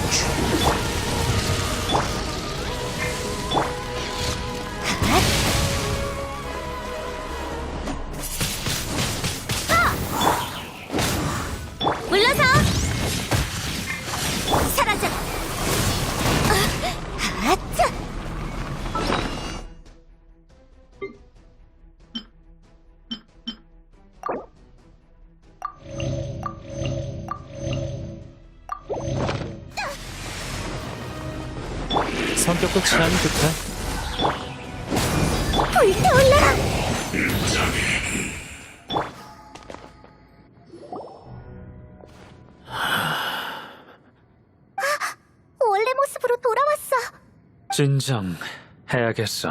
물러서. 사라져. 아차. 성격도 참 좋다. 불타올라라. 원래 모습으로 돌아왔어. 진정해야겠어.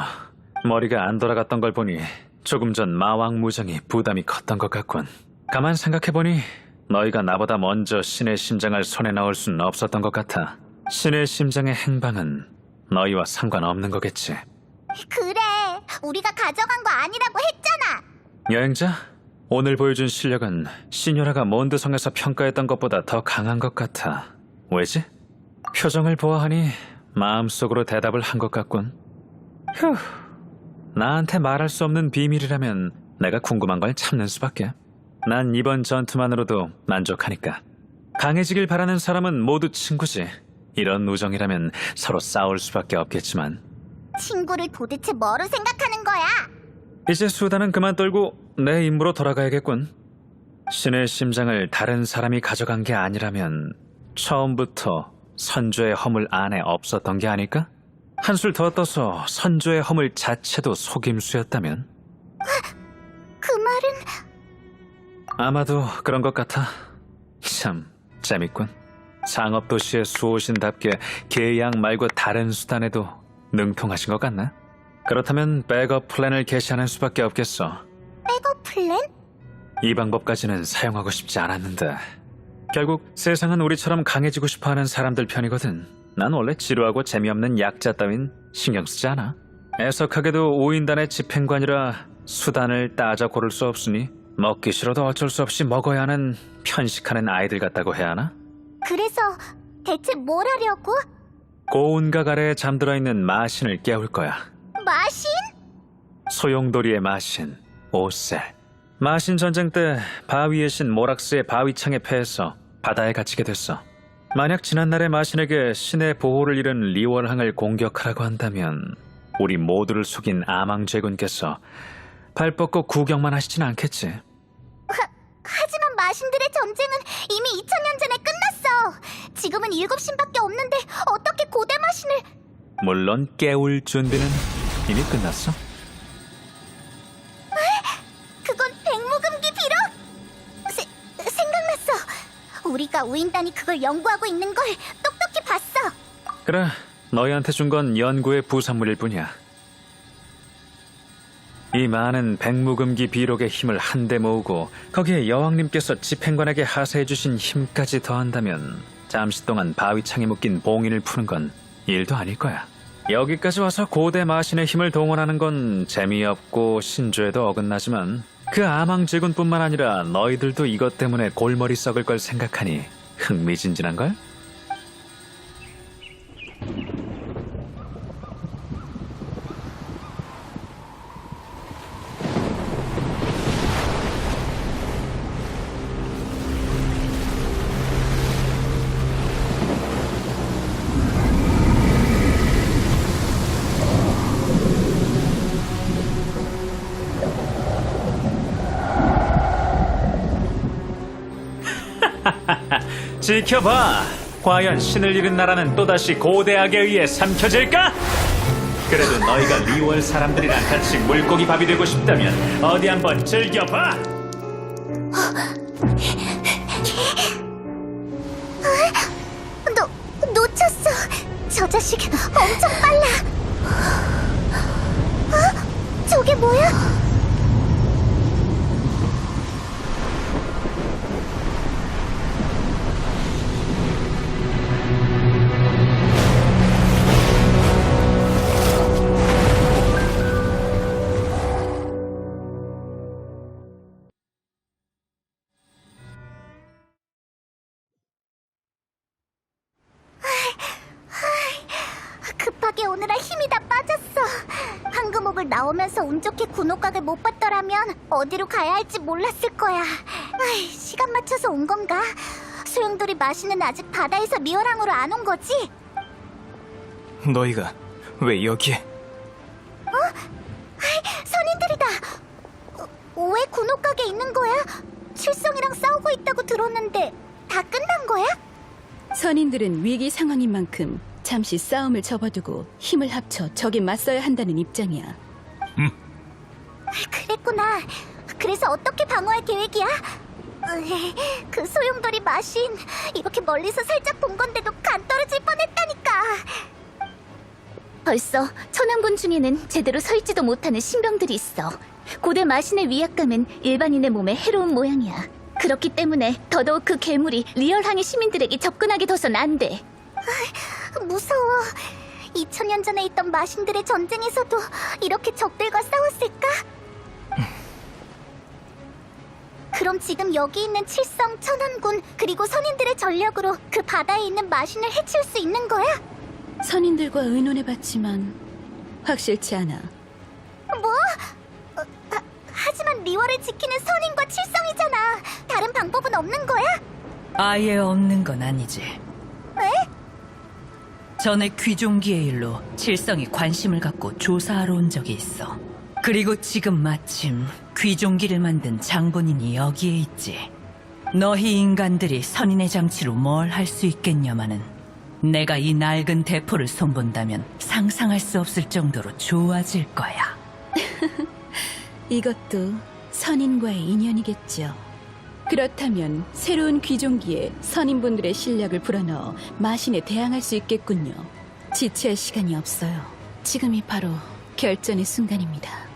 머리가 안 돌아갔던 걸 보니 조금 전 마왕 무정이 부담이 컸던 것 같군. 가만 생각해보니 너희가 나보다 먼저 신의 심장을 손에 넣을 수는 없었던 것 같아. 신의 심장의 행방은 너희와 상관없는 거겠지. 그래, 우리가 가져간 거 아니라고 했잖아. 여행자, 오늘 보여준 실력은 시녀라가 몬드성에서 평가했던 것보다 더 강한 것 같아. 왜지? 표정을 보아하니 마음속으로 대답을 한 것 같군. 휴, 나한테 말할 수 없는 비밀이라면 내가 궁금한 걸 참는 수밖에. 난 이번 전투만으로도 만족하니까. 강해지길 바라는 사람은 모두 친구지. 이런 우정이라면 서로 싸울 수밖에 없겠지만. 친구를 도대체 뭐로 생각하는 거야? 이제 수다는 그만 떨고 내 임무로 돌아가야겠군. 신의 심장을 다른 사람이 가져간 게 아니라면 처음부터 선조의 허물 안에 없었던 게 아닐까? 한술 더 떠서 선조의 허물 자체도 속임수였다면? 그 말은 아마도 그런 것 같아. 참 재밌군. 상업도시의 수호신답게 계약 말고 다른 수단에도 능통하신 것 같나? 그렇다면 백업 플랜을 개시하는 수밖에 없겠어. 백업 플랜? 이 방법까지는 사용하고 싶지 않았는데 결국 세상은 우리처럼 강해지고 싶어하는 사람들 편이거든. 난 원래 지루하고 재미없는 약자 따윈 신경 쓰지 않아. 애석하게도 5인단의 집행관이라 수단을 따져 고를 수 없으니 먹기 싫어도 어쩔 수 없이 먹어야 하는 편식하는 아이들 같다고 해야 하나? 그래서 대체 뭘 하려고? 고운각 아래에 잠들어 있는 마신을 깨울 거야. 마신? 소용돌이의 마신, 오셀. 마신 전쟁 때 바위의 신 모락스의 바위창에 패해서 바다에 갇히게 됐어. 만약 지난날의 마신에게 신의 보호를 잃은 리월항을 공격하라고 한다면 우리 모두를 속인 아망제군께서 발 뻗고 구경만 하시진 않겠지. 하지만 마신들의 전쟁은 이미 2000년 전에 끝났어. 지금은 7신밖에 없는데 어떻게 고대 마신을... 물론 깨울 준비는 이미 끝났어. 그건 백무금기 비록! 생각났어. 우리가 우인단이 그걸 연구하고 있는 걸 똑똑히 봤어. 그래, 너희한테 준 건 연구의 부산물일 뿐이야. 이 많은 백무금기 비록의 힘을 한데 모으고 거기에 여왕님께서 집행관에게 하사해주신 힘까지 더한다면 잠시 동안 바위창에 묶인 봉인을 푸는 건 일도 아닐 거야. 여기까지 와서 고대 마신의 힘을 동원하는 건 재미없고 신조에도 어긋나지만 그 아망제군뿐만 아니라 너희들도 이것 때문에 골머리 썩을 걸 생각하니 흥미진진한걸? 지켜봐. 과연 신을 잃은 나라는 또다시 고대악에 의해 삼켜질까? 그래도 너희가 리월 사람들이랑 같이 물고기 밥이 되고 싶다면 어디 한번 즐겨봐. 놓쳤어. 저 자식 엄청 빨라. 저게 뭐야? 급하게 오느라 힘이 다 빠졌어. 황금옥을 나오면서 운 좋게 군옥각을 못 봤더라면 어디로 가야 할지 몰랐을 거야. 시간 맞춰서 온 건가? 소용돌이 마시는 아직 바다에서 리얼항으로 안 온 거지? 너희가 왜 여기에? 선인들이다. 왜 군옥각에 있는 거야? 칠성이랑 싸우고 있다고 들었는데 다 끝난 거야? 선인들은 위기 상황인 만큼 잠시 싸움을 접어두고 힘을 합쳐 적에 맞서야 한다는 입장이야. 그랬구나. 그래서 어떻게 방어할 계획이야? 그 소용돌이 마신 이렇게 멀리서 살짝 본 건데도 간 떨어질 뻔했다니까. 벌써 천왕군 중에는 제대로 서 있지도 못하는 신병들이 있어. 고대 마신의 위압감은 일반인의 몸에 해로운 모양이야. 그렇기 때문에 더더욱 그 괴물이 리얼항의 시민들에게 접근하게 둬선 안 돼. 무서워. 2000년 전에 있던 마신들의 전쟁에서도 이렇게 적들과 싸웠을까? 그럼 지금 여기 있는 칠성, 천왕군 그리고 선인들의 전력으로 그 바다에 있는 마신을 해칠 수 있는 거야? 선인들과 의논해봤지만 확실치 않아. 뭐? 하지만 리월을 지키는 선인과 칠성이잖아. 다른 방법은 없는 거야? 아예 없는 건 아니지. 왜? 전에 귀종기의 일로 칠성이 관심을 갖고 조사하러 온 적이 있어. 그리고 지금 마침 귀종기를 만든 장본인이 여기에 있지. 너희 인간들이 선인의 장치로 뭘 할 수 있겠냐마는 내가 이 낡은 대포를 손본다면 상상할 수 없을 정도로 좋아질 거야. 이것도 선인과의 인연이겠죠. 그렇다면 새로운 귀종기에 선인분들의 실력을 불어넣어 마신에 대항할 수 있겠군요. 지체할 시간이 없어요. 지금이 바로 결전의 순간입니다.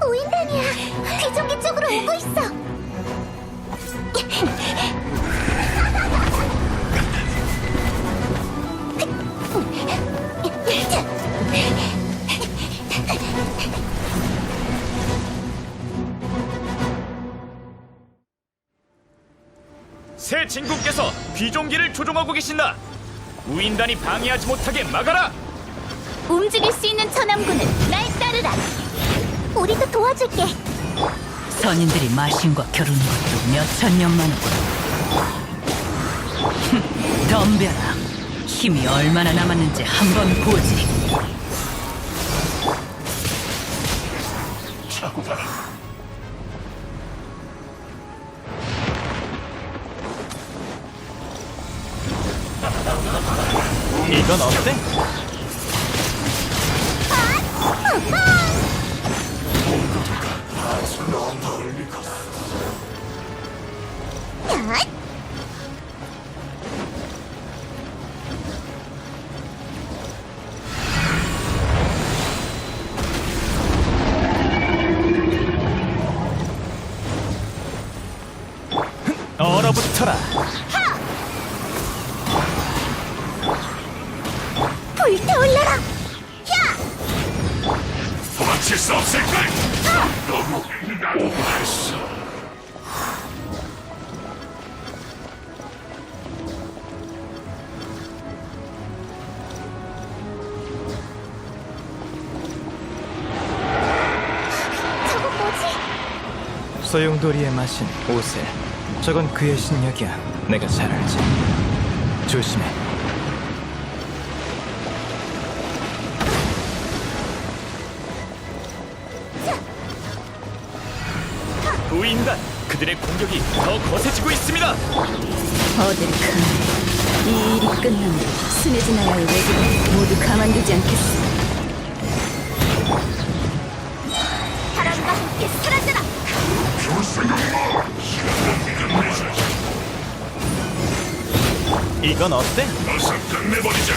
오인단이야. 귀종기 쪽으로 오고 있어. 새 진군께서 귀종기를 조종하고 계신다. 우인단이 방해하지 못하게 막아라. 움직일 수 있는 천왕군은 날 따르라. 우리도 도와줄게. 선인들이 마신과 겨루는 것도 몇천 년 만이군. 덤벼라. 힘이 얼마나 남았는지 한번 보지. 이건 어때? 얼어붙어라. 불타올라라. 야! 수 없을까? 너무 오버했어. 저거 뭐지? 소용돌이의 마신 오셀. 저건 그의 신력이야. 내가 잘 알지. 조심해. 우인단, 그들의 공격이 더 거세지고 있습니다. 어딜 가. 이 일이 끝나면 스네즈 나라의 외국은 모두 가만두지 않겠어. 바람과 함께 사라져라. 이건 어때? 어서 끝내버리자.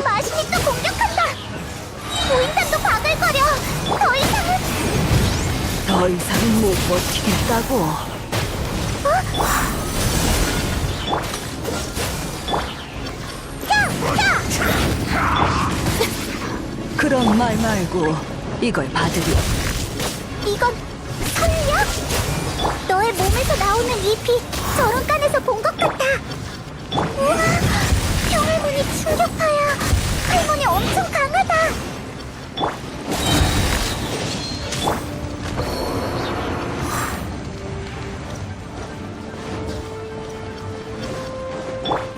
마신이 또 공격한다. 오인단도 바글거려. 더 이상은 못 버티겠다고. 그런 말 말고 이걸 받으려. 이건 선력? 너의 몸에서 나오는 잎이 저런간에서 본 것 같아. 우와, 평할머니 충격파야. 할머니 엄청 강하다.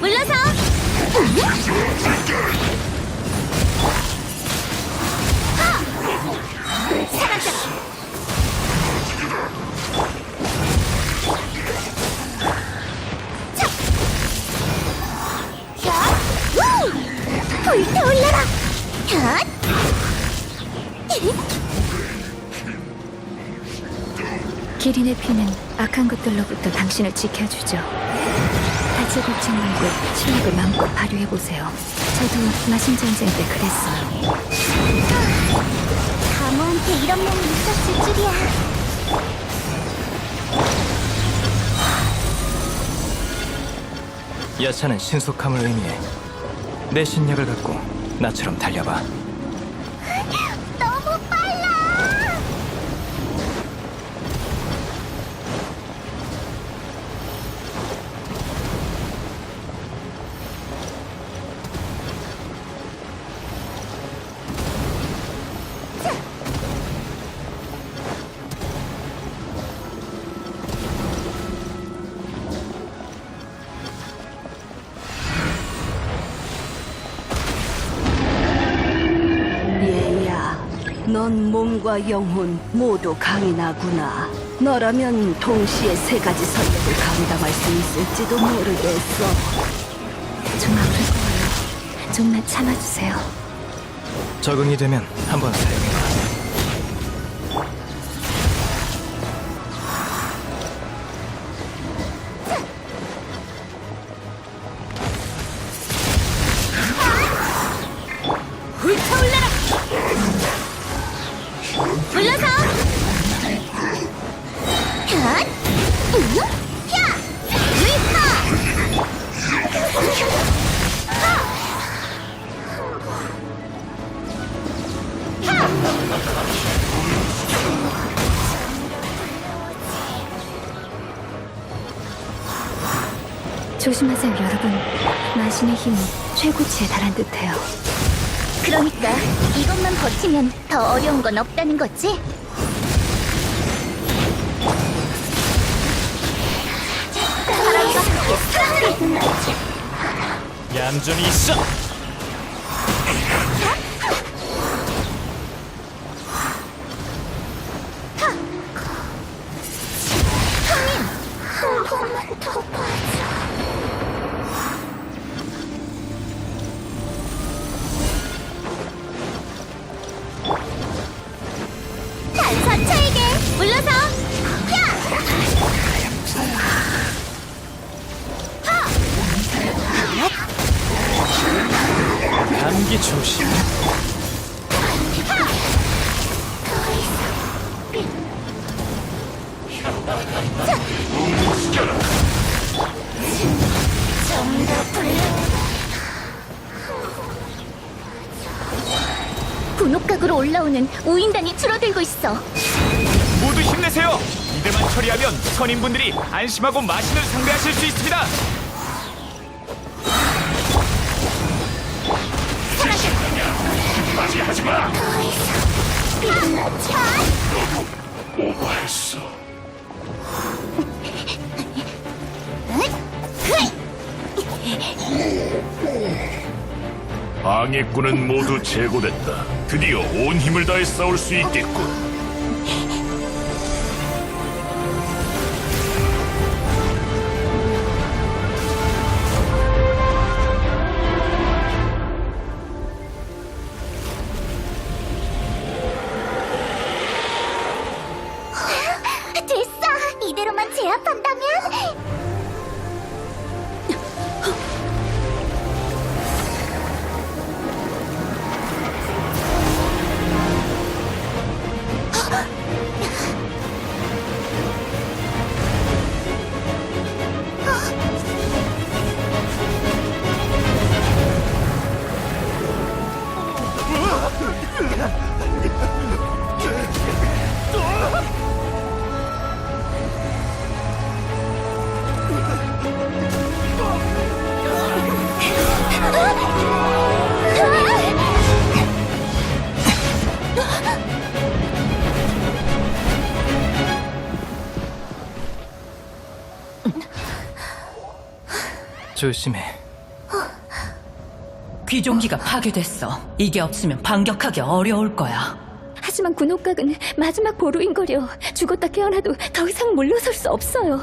물러서! 사라져! 불타올라라! 샷! 기린의 피는 악한 것들로부터 당신을 지켜주죠. 다치 걱정 말고 실력을 마음껏 발휘해보세요. 저도 마신 전쟁 때 그랬어요. 가무한테 이런 몸이 있었을 줄이야. 여차는 신속함을 의미해. 내 신력을 갖고 나처럼 달려봐. 너무 빨라! 얘야, 넌 몸과 영혼 모두 강인하구나. 너라면 동시에 세 가지 선력을 감당할 수 있을지도 모르겠어. 좀 아플 거예요. 좀만 참아주세요. 적응이 되면 한번 사용해봐. 불타올라라! 물러서! 샷! 야! 위파! 조심하세요, 여러분. 마신의 힘이 최고치에 달한 듯해요. 그러니까 이것만 버티면 더 어려운 건 없다는 거지? 바람과 함께 사랑을! 얌전히 있어. 조금만 더 봐줘. 단서차에게 물러서! 감기 조심. 좀더 불러. 군옥각으로 올라오는 우인단이 줄어들고 있어. 모두 힘내세요. 이들만 처리하면 선인분들이 안심하고 마신을 상대하실 수 있습니다. 맞이하지 마. 오버했어. 방해꾼은 모두 제거됐다. 드디어 온 힘을 다해 싸울 수 있겠군. 됐어. 이대로만 제압한다면. 조심해. 귀종기가 파괴됐어. 이게 없으면 반격하기 어려울 거야. 하지만 군옥각은 마지막 보루인거려. 죽었다 깨어나도 더 이상 물러설 수 없어요.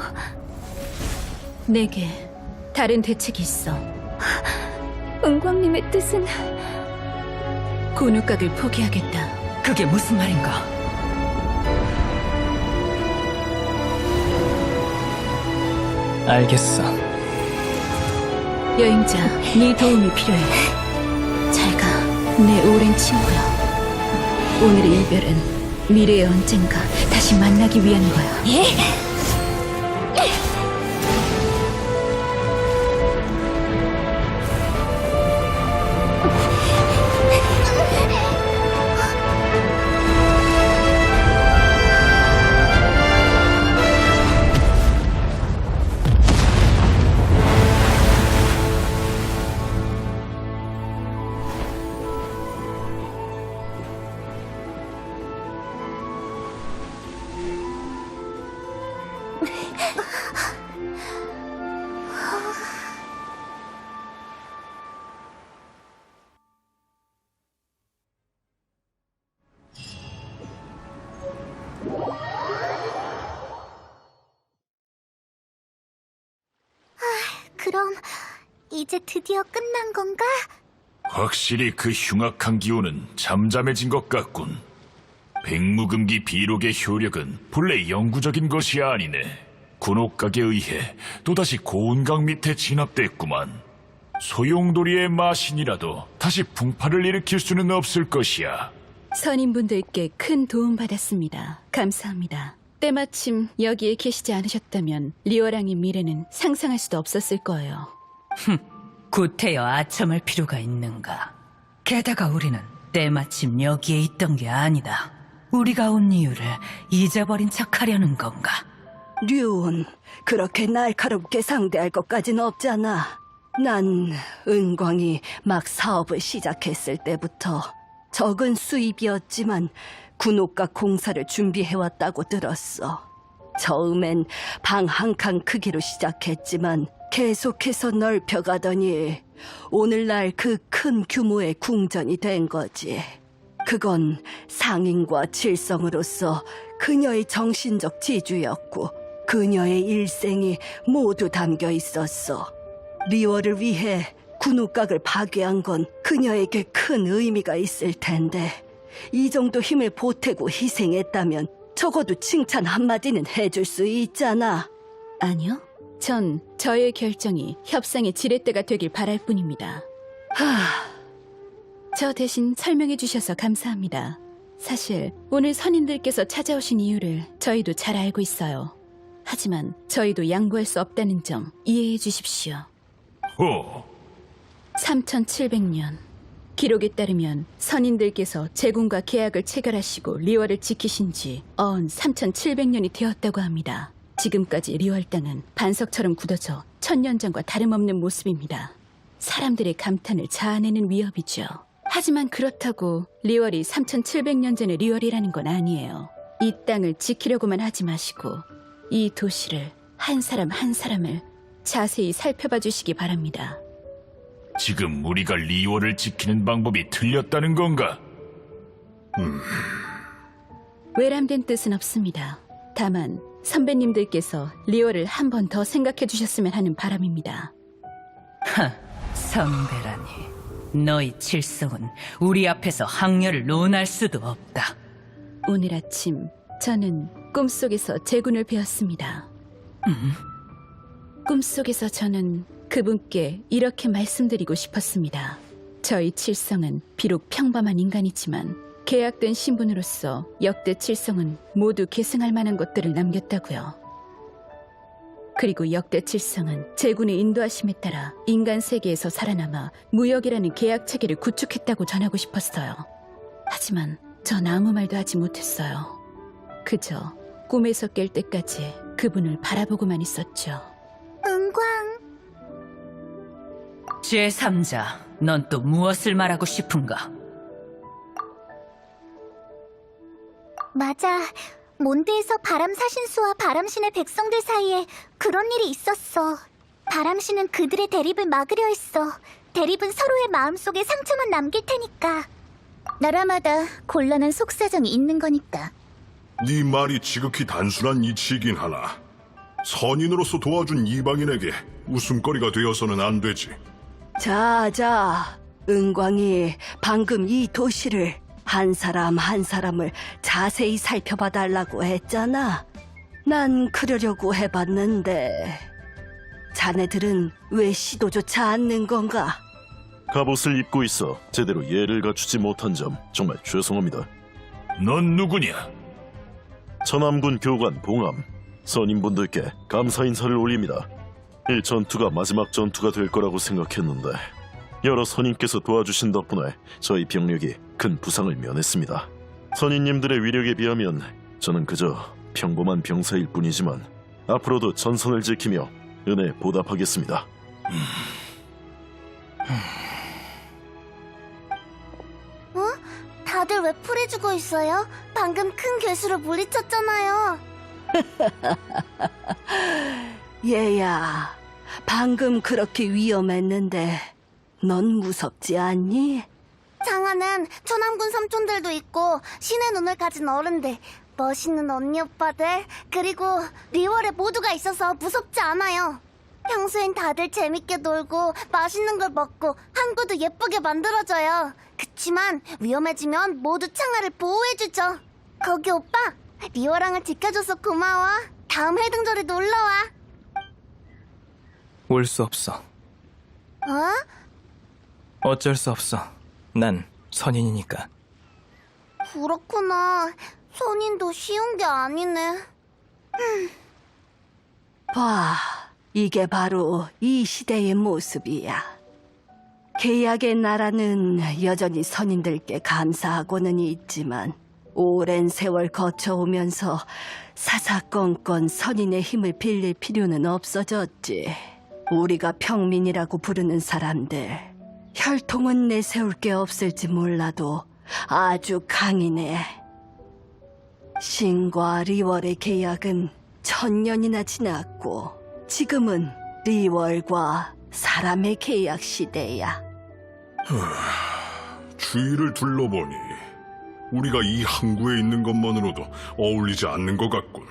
내게 다른 대책이 있어. 은광님의 뜻은 군옥각을 포기하겠다. 그게 무슨 말인가? 알겠어. 여행자, 네 도움이 필요해. 잘 가, 내 오랜 친구야. 오늘의 이별은 미래의 언젠가 다시 만나기 위한 거야. 그럼 이제 드디어 끝난 건가? 확실히 그 흉악한 기운은 잠잠해진 것 같군. 백무금기 비록의 효력은 본래 영구적인 것이 아니네. 군옥각에 의해 또다시 고운강 밑에 진압됐구만. 소용돌이의 마신이라도 다시 풍파를 일으킬 수는 없을 것이야. 선임분들께 큰 도움 받았습니다. 감사합니다. 때마침 여기에 계시지 않으셨다면 리오랑의 미래는 상상할 수도 없었을 거예요. 구태여 아첨할 필요가 있는가? 게다가 우리는 때마침 여기에 있던 게 아니다. 우리가 온 이유를 잊어버린 척하려는 건가? 류온, 그렇게 날카롭게 상대할 것까진 없잖아. 난 은광이 막 사업을 시작했을 때부터 적은 수입이었지만 군옥각 공사를 준비해왔다고 들었어. 처음엔 방 한 칸 크기로 시작했지만 계속해서 넓혀가더니 오늘날 그 큰 규모의 궁전이 된 거지. 그건 상인과 칠성으로서 그녀의 정신적 지주였고 그녀의 일생이 모두 담겨 있었어. 리월을 위해 군옥각을 파괴한 건 그녀에게 큰 의미가 있을 텐데 이 정도 힘을 보태고 희생했다면 적어도 칭찬 한마디는 해줄 수 있잖아. 아니요. 전 저의 결정이 협상의 지렛대가 되길 바랄 뿐입니다. 저 대신 설명해 주셔서 감사합니다. 사실 오늘 선인들께서 찾아오신 이유를 저희도 잘 알고 있어요. 하지만 저희도 양보할 수 없다는 점 이해해 주십시오. 3700년 기록에 따르면 선인들께서 제군과 계약을 체결하시고 리월을 지키신 지 어언 3700년이 되었다고 합니다. 지금까지 리월 땅은 반석처럼 굳어져 천년 전과 다름없는 모습입니다. 사람들의 감탄을 자아내는 위협이죠. 하지만 그렇다고 리월이 3700년 전의 리월이라는 건 아니에요. 이 땅을 지키려고만 하지 마시고 이 도시를 한 사람 한 사람을 자세히 살펴봐 주시기 바랍니다. 지금 우리가 리월을 지키는 방법이 틀렸다는 건가? 외람된 뜻은 없습니다. 다만 선배님들께서 리월을 한 번 더 생각해 주셨으면 하는 바람입니다. 선배라니. 너희 칠성은 우리 앞에서 학렬을 논할 수도 없다. 오늘 아침 저는 꿈속에서 제군을 배웠습니다. 꿈속에서 저는 그분께 이렇게 말씀드리고 싶었습니다. 저희 칠성은 비록 평범한 인간이지만 계약된 신분으로서 역대 칠성은 모두 계승할 만한 것들을 남겼다고요. 그리고 역대 칠성은 제군의 인도하심에 따라 인간 세계에서 살아남아 무역이라는 계약 체계를 구축했다고 전하고 싶었어요. 하지만 전 아무 말도 하지 못했어요. 그저 꿈에서 깰 때까지 그분을 바라보고만 있었죠. 은광, 제3자, 넌 또 무엇을 말하고 싶은가? 맞아. 몬드에서 바람 사신수와 바람신의 백성들 사이에 그런 일이 있었어. 바람신은 그들의 대립을 막으려 했어. 대립은 서로의 마음속에 상처만 남길 테니까. 나라마다 곤란한 속사정이 있는 거니까. 네 말이 지극히 단순한 이치이긴 하나 선인으로서 도와준 이방인에게 웃음거리가 되어서는 안 되지. 자, 은광이 방금 이 도시를 한 사람 한 사람을 자세히 살펴봐 달라고 했잖아. 난 그러려고 해봤는데 자네들은 왜 시도조차 않는 건가? 갑옷을 입고 있어 제대로 예를 갖추지 못한 점 정말 죄송합니다. 넌 누구냐? 천암군 교관 봉암, 선임분들께 감사 인사를 올립니다. 이 전투가 마지막 전투가 될 거라고 생각했는데 여러 선임께서 도와주신 덕분에 저희 병력이 큰 부상을 면했습니다. 선임님들의 위력에 비하면 저는 그저 평범한 병사일 뿐이지만 앞으로도 전선을 지키며 은혜 보답하겠습니다. 다들 왜 풀해주고 있어요? 방금 큰 괴수를 물리쳤잖아요. 얘야, 방금 그렇게 위험했는데 넌 무섭지 않니? 장하는 천암군 삼촌들도 있고 신의 눈을 가진 어른들, 멋있는 언니 오빠들, 그리고 리월에 모두가 있어서 무섭지 않아요. 평소엔 다들 재밌게 놀고 맛있는 걸 먹고 항구도 예쁘게 만들어줘요. 그치만 위험해지면 모두 창하를 보호해주죠. 거기 오빠, 리월왕을 지켜줘서 고마워. 다음 해등절에 놀러와. 올 수 없어. 어? 어쩔 수 없어. 난 선인이니까. 그렇구나. 선인도 쉬운 게 아니네. 봐, 이게 바로 이 시대의 모습이야. 계약의 나라는 여전히 선인들께 감사하고는 있지만 오랜 세월 거쳐오면서 사사건건 선인의 힘을 빌릴 필요는 없어졌지. 우리가 평민이라고 부르는 사람들, 혈통은 내세울 게 없을지 몰라도 아주 강이네. 신과 리월의 계약은 1000년이나 지났고 지금은 리월과 사람의 계약 시대야. 주위를 둘러보니 우리가 이 항구에 있는 것만으로도 어울리지 않는 것 같군.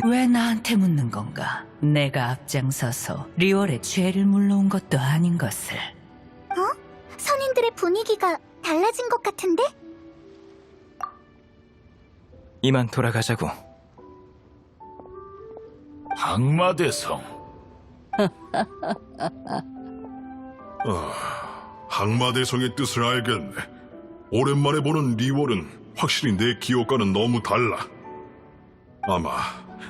왜 나한테 묻는 건가? 내가 앞장서서 리월의 죄를 물러온 것도 아닌 것을. 선인들의 분위기가 달라진 것 같은데? 이만 돌아가자고. 항마대성. 항마대성의 뜻을 알겠네. 오랜만에 보는 리월은 확실히 내 기억과는 너무 달라. 아마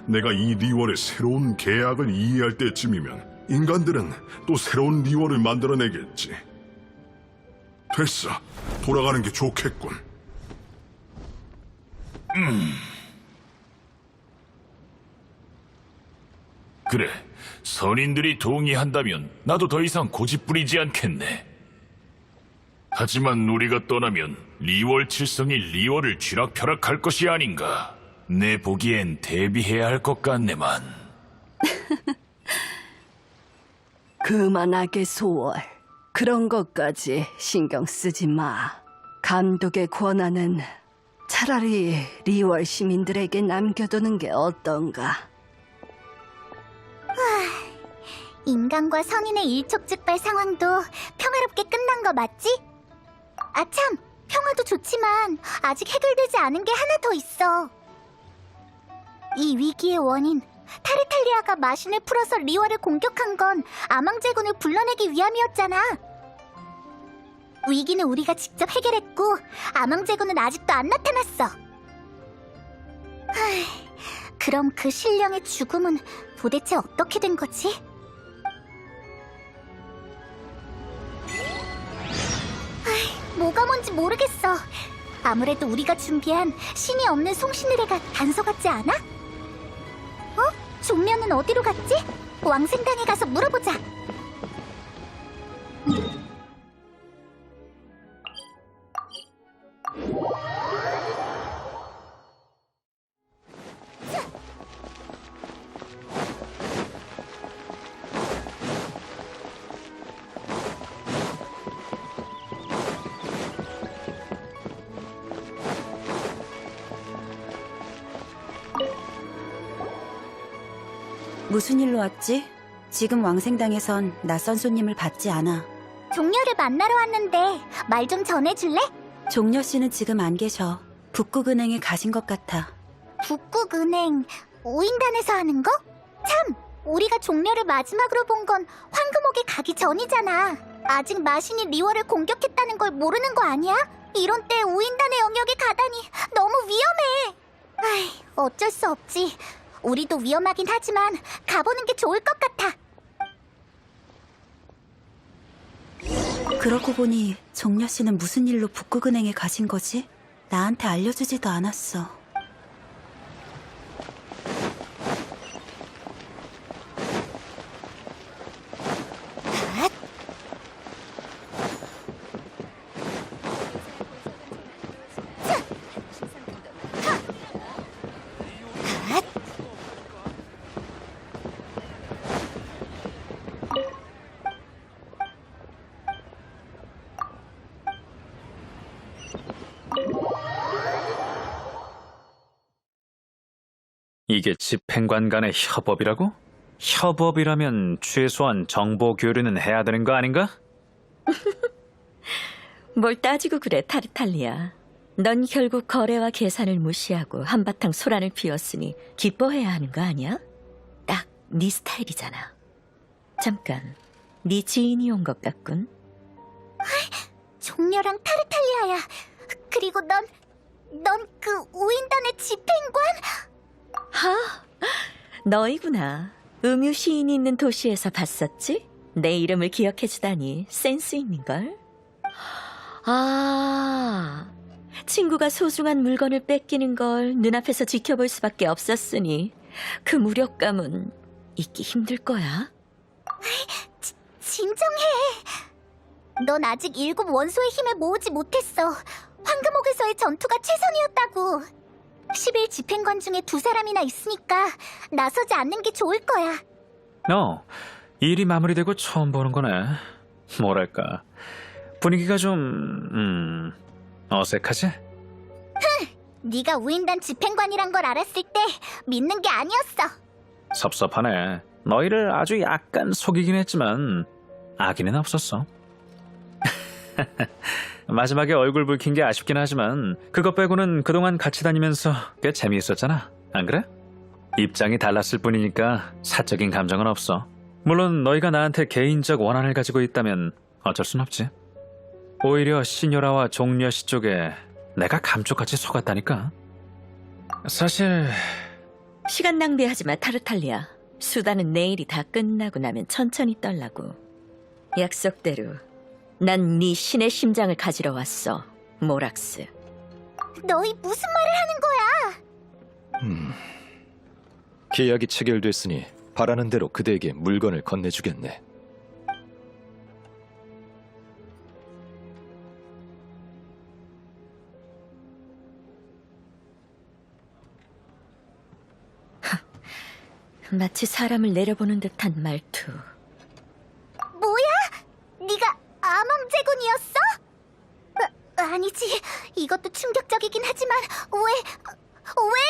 내가 이 리월의 새로운 계약을 이해할 때쯤이면 인간들은 또 새로운 리월을 만들어내겠지. 됐어. 돌아가는 게 좋겠군. 그래, 선인들이 동의한다면 나도 더 이상 고집 부리지 않겠네. 하지만 우리가 떠나면 리월 칠성이 리월을 쥐락펴락할 것이 아닌가. 내 보기엔 대비해야 할 것 같네만. 그만하게 소월. 그런 것까지 신경 쓰지 마. 감독의 권한은 차라리 리월 시민들에게 남겨두는 게 어떤가. 인간과 선인의 일촉즉발 상황도 평화롭게 끝난 거 맞지? 아참, 평화도 좋지만 아직 해결되지 않은 게 하나 더 있어. 이 위기의 원인, 타르탈리아가 마신을 풀어서 리월을 공격한 건 아망제군을 불러내기 위함이었잖아. 위기는 우리가 직접 해결했고 아망제군은 아직도 안 나타났어. 그럼 그 신령의 죽음은 도대체 어떻게 된 거지? 뭐가 뭔지 모르겠어. 아무래도 우리가 준비한 신이 없는 송신의뢰가 단서 같지 않아? 종려는 어디로 갔지? 왕생당에 가서 물어보자. 무슨 일로 왔지? 지금 왕생당에선 낯선 손님을 받지 않아. 종려를 만나러 왔는데 말 좀 전해줄래? 종려 씨는 지금 안 계셔. 북극은행에 가신 것 같아. 북극은행 우인단에서 하는 거? 참! 우리가 종려를 마지막으로 본 건 황금옥에 가기 전이잖아. 아직 마신이 리월을 공격했다는 걸 모르는 거 아니야? 이런 때 우인단의 영역에 가다니 너무 위험해. 어쩔 수 없지. 우리도 위험하긴 하지만 가보는 게 좋을 것 같아. 그러고 보니 종려 씨는 무슨 일로 북극은행에 가신 거지? 나한테 알려주지도 않았어. 이게 집행관 간의 협업이라고? 협업이라면 최소한 정보 교류는 해야 되는 거 아닌가? 뭘 따지고 그래, 타르탈리아. 넌 결국 거래와 계산을 무시하고 한바탕 소란을 피웠으니 기뻐해야 하는 거 아니야? 딱 네 스타일이잖아. 잠깐, 네 지인이 온 것 같군. 종려랑 타르탈리아야. 그리고 넌 그 우인단의 집행관? 너희구나. 음유 시인이 있는 도시에서 봤었지? 내 이름을 기억해주다니 센스 있는걸? 친구가 소중한 물건을 뺏기는 걸 눈앞에서 지켜볼 수밖에 없었으니 그 무력감은 잊기 힘들 거야. 진정해. 넌 아직 7 원소의 힘을 모으지 못했어. 황금옥에서의 전투가 최선이었다고. 11 집행관 중에 2 사람이나 있으니까 나서지 않는 게 좋을 거야. 일이 마무리되고 처음 보는 거네. 뭐랄까, 분위기가 좀 어색하지? 네가 우인단 집행관이란 걸 알았을 때 믿는 게 아니었어. 섭섭하네. 너희를 아주 약간 속이긴 했지만 악의는 없었어. 마지막에 얼굴 붉힌 게 아쉽긴 하지만 그것 빼고는 그동안 같이 다니면서 꽤 재미있었잖아. 안 그래? 입장이 달랐을 뿐이니까 사적인 감정은 없어. 물론 너희가 나한테 개인적 원한을 가지고 있다면 어쩔 순 없지. 오히려 시녀라와 종려씨 쪽에 내가 감쪽같이 속았다니까. 사실 시간 낭비하지 마, 타르탈리아. 수다는 내일이 다 끝나고 나면 천천히 떨라고. 약속대로 난 네 신의 심장을 가지러 왔어, 모락스. 너희 무슨 말을 하는 거야? 계약이 체결됐으니 바라는 대로 그대에게 물건을 건네주겠네. 마치 사람을 내려보는 듯한 말투. 뭐야? 네가 암왕제군이었어? 아니지. 이것도 충격적이긴 하지만 왜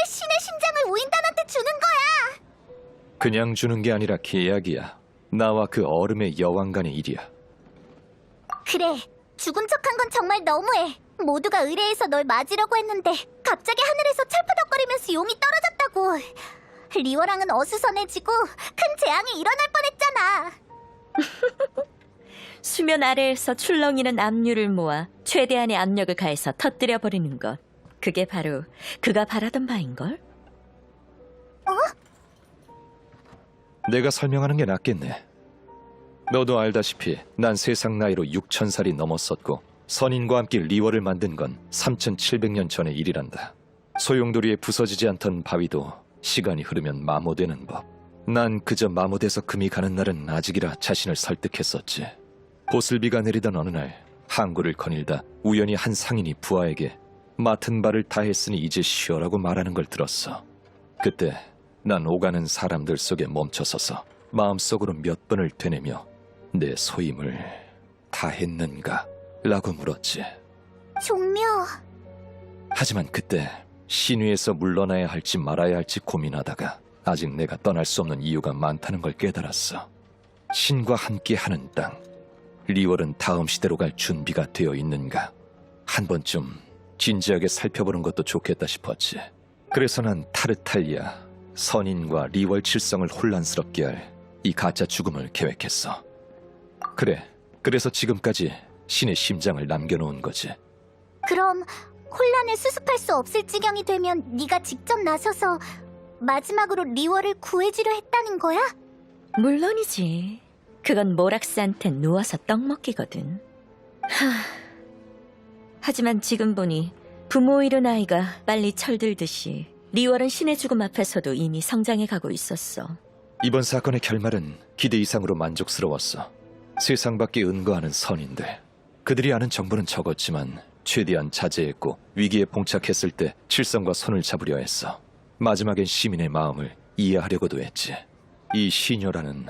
신의 심장을 오인단한테 주는 거야? 그냥 주는 게 아니라 계약이야. 나와 그 얼음의 여왕 간의 일이야. 그래, 죽은 척한 건 정말 너무해. 모두가 의뢰해서 널 맞으려고 했는데 갑자기 하늘에서 철푸덕거리면서 용이 떨어졌다고. 리워랑은 어수선해지고 큰 재앙이 일어날 뻔했잖아. 수면 아래에서 출렁이는 압류를 모아 최대한의 압력을 가해서 터뜨려 버리는 것. 그게 바로 그가 바라던 바인걸? 내가 설명하는 게 낫겠네. 너도 알다시피 난 세상 나이로 6,000살이 넘었었고 선인과 함께 리워를 만든 건 3,700년 전의 일이란다. 소용돌이에 부서지지 않던 바위도 시간이 흐르면 마모되는 법. 난 그저 마모돼서 금이 가는 날은 아직이라 자신을 설득했었지. 보슬비가 내리던 어느 날 항구를 거닐다 우연히 한 상인이 부하에게 맡은 바를 다 했으니 이제 쉬어라고 말하는 걸 들었어. 그때 난 오가는 사람들 속에 멈춰서서 마음속으로 몇 번을 되뇌며 내 소임을 다 했는가? 라고 물었지. 종묘. 하지만 그때 신위에서 물러나야 할지 말아야 할지 고민하다가 아직 내가 떠날 수 없는 이유가 많다는 걸 깨달았어. 신과 함께 하는 땅. 리월은 다음 시대로 갈 준비가 되어 있는가? 한 번쯤 진지하게 살펴보는 것도 좋겠다 싶었지. 그래서 난 타르탈리아, 선인과 리월 칠성을 혼란스럽게 할 이 가짜 죽음을 계획했어. 그래서 지금까지 신의 심장을 남겨놓은 거지. 그럼 혼란을 수습할 수 없을 지경이 되면 네가 직접 나서서 마지막으로 리워를 구해주려 했다는 거야? 물론이지. 그건 모락스한텐 누워서 떡 먹기거든. 하지만 지금 보니 부모 잃은 아이가 빨리 철들듯이 리월은 신의 죽음 앞에서도 이미 성장해 가고 있었어. 이번 사건의 결말은 기대 이상으로 만족스러웠어. 세상 밖에 은거하는 선인들. 그들이 아는 정보는 적었지만 최대한 자제했고 위기에 봉착했을 때 칠성과 손을 잡으려 했어. 마지막엔 시민의 마음을 이해하려고도 했지. 이 시녀라는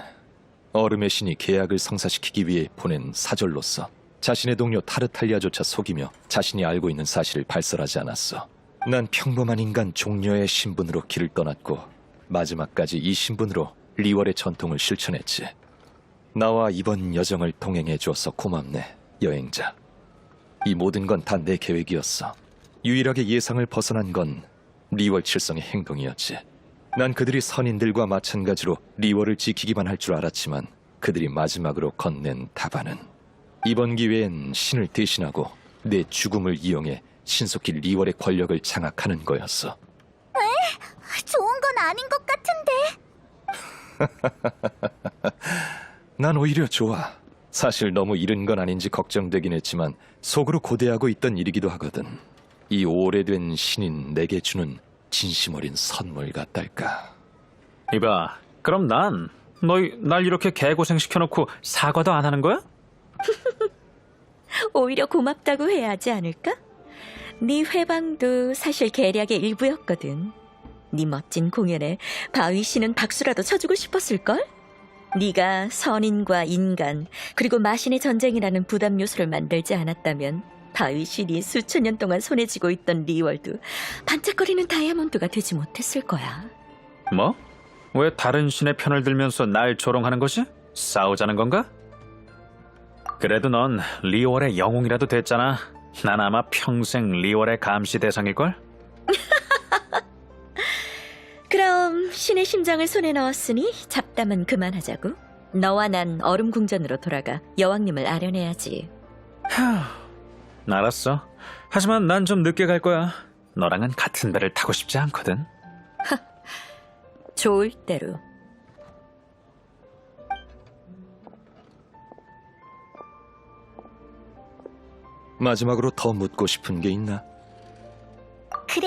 얼음의 신이 계약을 성사시키기 위해 보낸 사절로서 자신의 동료 타르탈리아조차 속이며 자신이 알고 있는 사실을 발설하지 않았어. 난 평범한 인간 종려의 신분으로 길을 떠났고 마지막까지 이 신분으로 리월의 전통을 실천했지. 나와 이번 여정을 동행해 주어서 고맙네, 여행자. 이 모든 건 다 내 계획이었어. 유일하게 예상을 벗어난 건 리월 칠성의 행동이었지. 난 그들이 선인들과 마찬가지로 리월을 지키기만 할 줄 알았지만 그들이 마지막으로 건넨 답안은 이번 기회엔 신을 대신하고 내 죽음을 이용해 신속히 리월의 권력을 장악하는 거였어. 좋은 건 아닌 것 같은데. 난 오히려 좋아. 사실 너무 이른 건 아닌지 걱정되긴 했지만 속으로 고대하고 있던 일이기도 하거든. 이 오래된 신인 내게 주는 진심 어린 선물 같달까. 이봐, 그럼 날 이렇게 개고생시켜놓고 사과도 안 하는 거야? 오히려 고맙다고 해야 하지 않을까? 네 회방도 사실 계략의 일부였거든. 네 멋진 공연에 바위 씨는 박수라도 쳐주고 싶었을걸? 네가 선인과 인간 그리고 마신의 전쟁이라는 부담 요소를 만들지 않았다면 바위 신이 수천 년 동안 손에 쥐고 있던 리월도 반짝거리는 다이아몬드가 되지 못했을 거야. 뭐? 왜 다른 신의 편을 들면서 날 조롱하는 거지? 싸우자는 건가? 그래도 넌 리월의 영웅이라도 됐잖아. 난 아마 평생 리월의 감시 대상일걸? 그럼 신의 심장을 손에 넣었으니 잡담은 그만하자고. 너와 난 얼음 궁전으로 돌아가 여왕님을 아련해야지. 알았어. 하지만 난 좀 늦게 갈 거야. 너랑은 같은 배를 타고 싶지 않거든. 좋을 대로. 마지막으로 더 묻고 싶은 게 있나? 그래,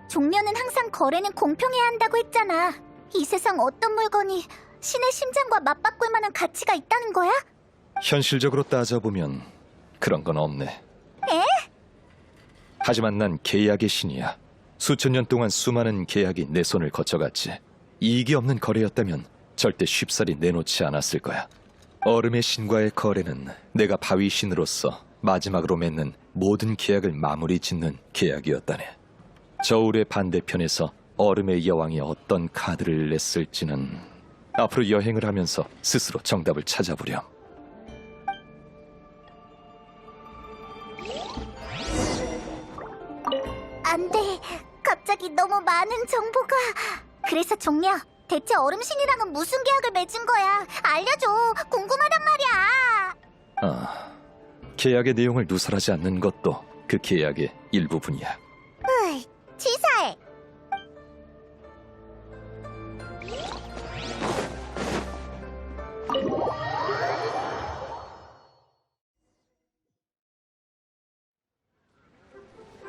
종려는 항상 거래는 공평해야 한다고 했잖아. 이 세상 어떤 물건이 신의 심장과 맞바꿀 만한 가치가 있다는 거야? 현실적으로 따져보면 그런 건 없네. 에? 하지만 난 계약의 신이야. 수천 년 동안 수많은 계약이 내 손을 거쳐갔지. 이익이 없는 거래였다면 절대 쉽사리 내놓지 않았을 거야. 얼음의 신과의 거래는 내가 바위 신으로서 마지막으로 맺는 모든 계약을 마무리 짓는 계약이었다네. 저울의 반대편에서 얼음의 여왕이 어떤 카드를 냈을지는 앞으로 여행을 하면서 스스로 정답을 찾아보렴. 안 돼. 갑자기 너무 많은 정보가. 그래서 종려, 대체 얼음신이랑은 무슨 계약을 맺은 거야? 알려줘. 궁금하단 말이야. 계약의 내용을 누설하지 않는 것도 그 계약의 일부분이야. 으이, 치사해.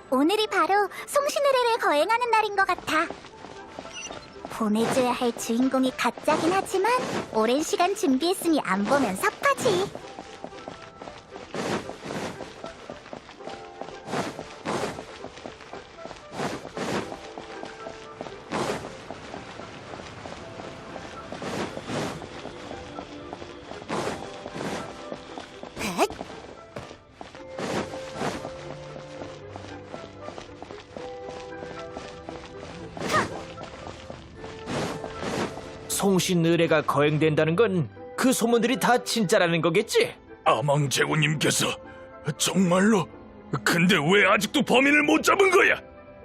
오늘이 바로 송신의례를 거행하는 날인 것 같아. 보내줘야 할 주인공이 가짜긴 하지만 오랜 시간 준비했으니 안 보면 섭하지. 송신 의례가 거행된다는 건 그 소문들이 다 진짜라는 거겠지? 아망제군님께서 정말로? 근데 왜 아직도 범인을 못 잡은 거야?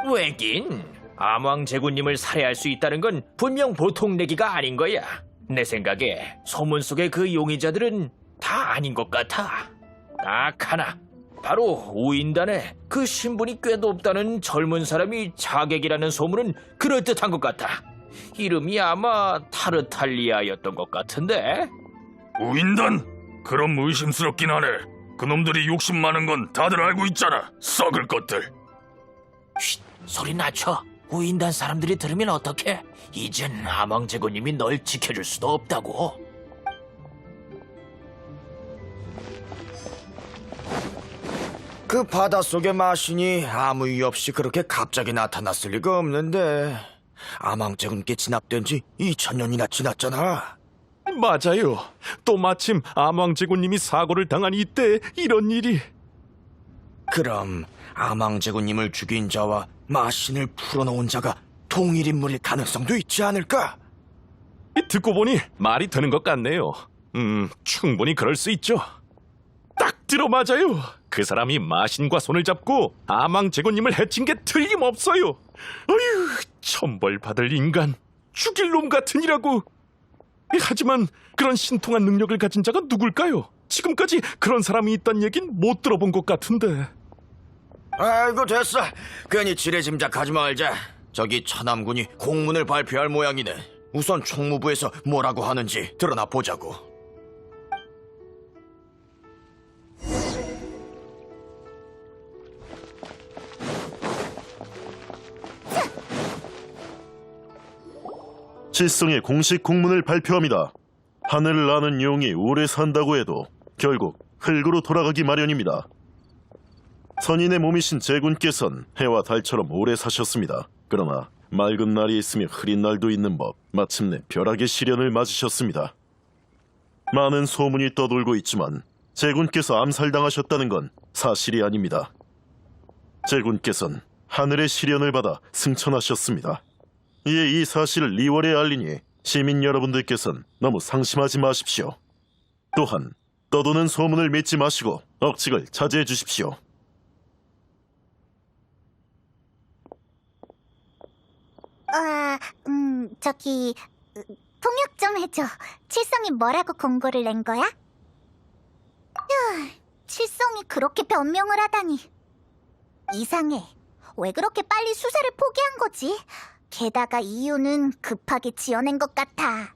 왜긴? 암왕제군님을 살해할 수 있다는 건 분명 보통 내기가 아닌 거야. 내 생각에 소문 속의 그 용의자들은 다 아닌 것 같아. 딱 하나, 바로 우인단에 그 신분이 꽤 높다는 젊은 사람이 자객이라는 소문은 그럴듯한 것 같아. 이름이 아마 타르탈리아였던 것 같은데? 우인단? 그럼 의심스럽긴 하네. 그놈들이 욕심 많은 건 다들 알고 있잖아. 썩을 것들. 쉿, 소리 낮춰. 우인단 사람들이 들으면 어떡해? 이젠 암왕제군님이 널 지켜줄 수도 없다고. 그 바닷속의 마신이 아무 이유 없이 그렇게 갑자기 나타났을 리가 없는데 암왕제군께 진압된 지 2000년이나 지났잖아. 맞아요. 또 마침 암왕제군님이 사고를 당한 이때 이런 일이. 그럼 암왕제군님을 죽인 자와 마신을 풀어놓은 자가 동일 인물일 가능성도 있지 않을까? 듣고 보니 말이 되는 것 같네요. 충분히 그럴 수 있죠. 딱 들어맞아요. 그 사람이 마신과 손을 잡고 암왕제군님을 해친 게 틀림없어요. 어휴, 천벌 받을 인간, 죽일 놈 같으니라고. 하지만 그런 신통한 능력을 가진 자가 누굴까요? 지금까지 그런 사람이 있다는 얘긴 못 들어본 것 같은데. 아이고 됐어. 괜히 지레짐작하지 말자. 저기 천암군이 공문을 발표할 모양이네. 우선 총무부에서 뭐라고 하는지 드러나 보자고. 칠성의 공식 공문을 발표합니다. 하늘을 나는 용이 오래 산다고 해도 결국 흙으로 돌아가기 마련입니다. 선인의 몸이신 제군께선 해와 달처럼 오래 사셨습니다. 그러나 맑은 날이 있으며 흐린 날도 있는 법, 마침내 벼락의 시련을 맞으셨습니다. 많은 소문이 떠돌고 있지만 제군께서 암살당하셨다는 건 사실이 아닙니다. 제군께선 하늘의 시련을 받아 승천하셨습니다. 이에 이 사실을 리월에 알리니 시민 여러분들께선 너무 상심하지 마십시오. 또한 떠도는 소문을 믿지 마시고 억측을 자제해 주십시오. 저기 통역 좀 해줘. 칠성이 뭐라고 공고를 낸 거야? 칠성이 그렇게 변명을 하다니 이상해. 왜 그렇게 빨리 수사를 포기한 거지? 게다가 이유는 급하게 지어낸 것 같아.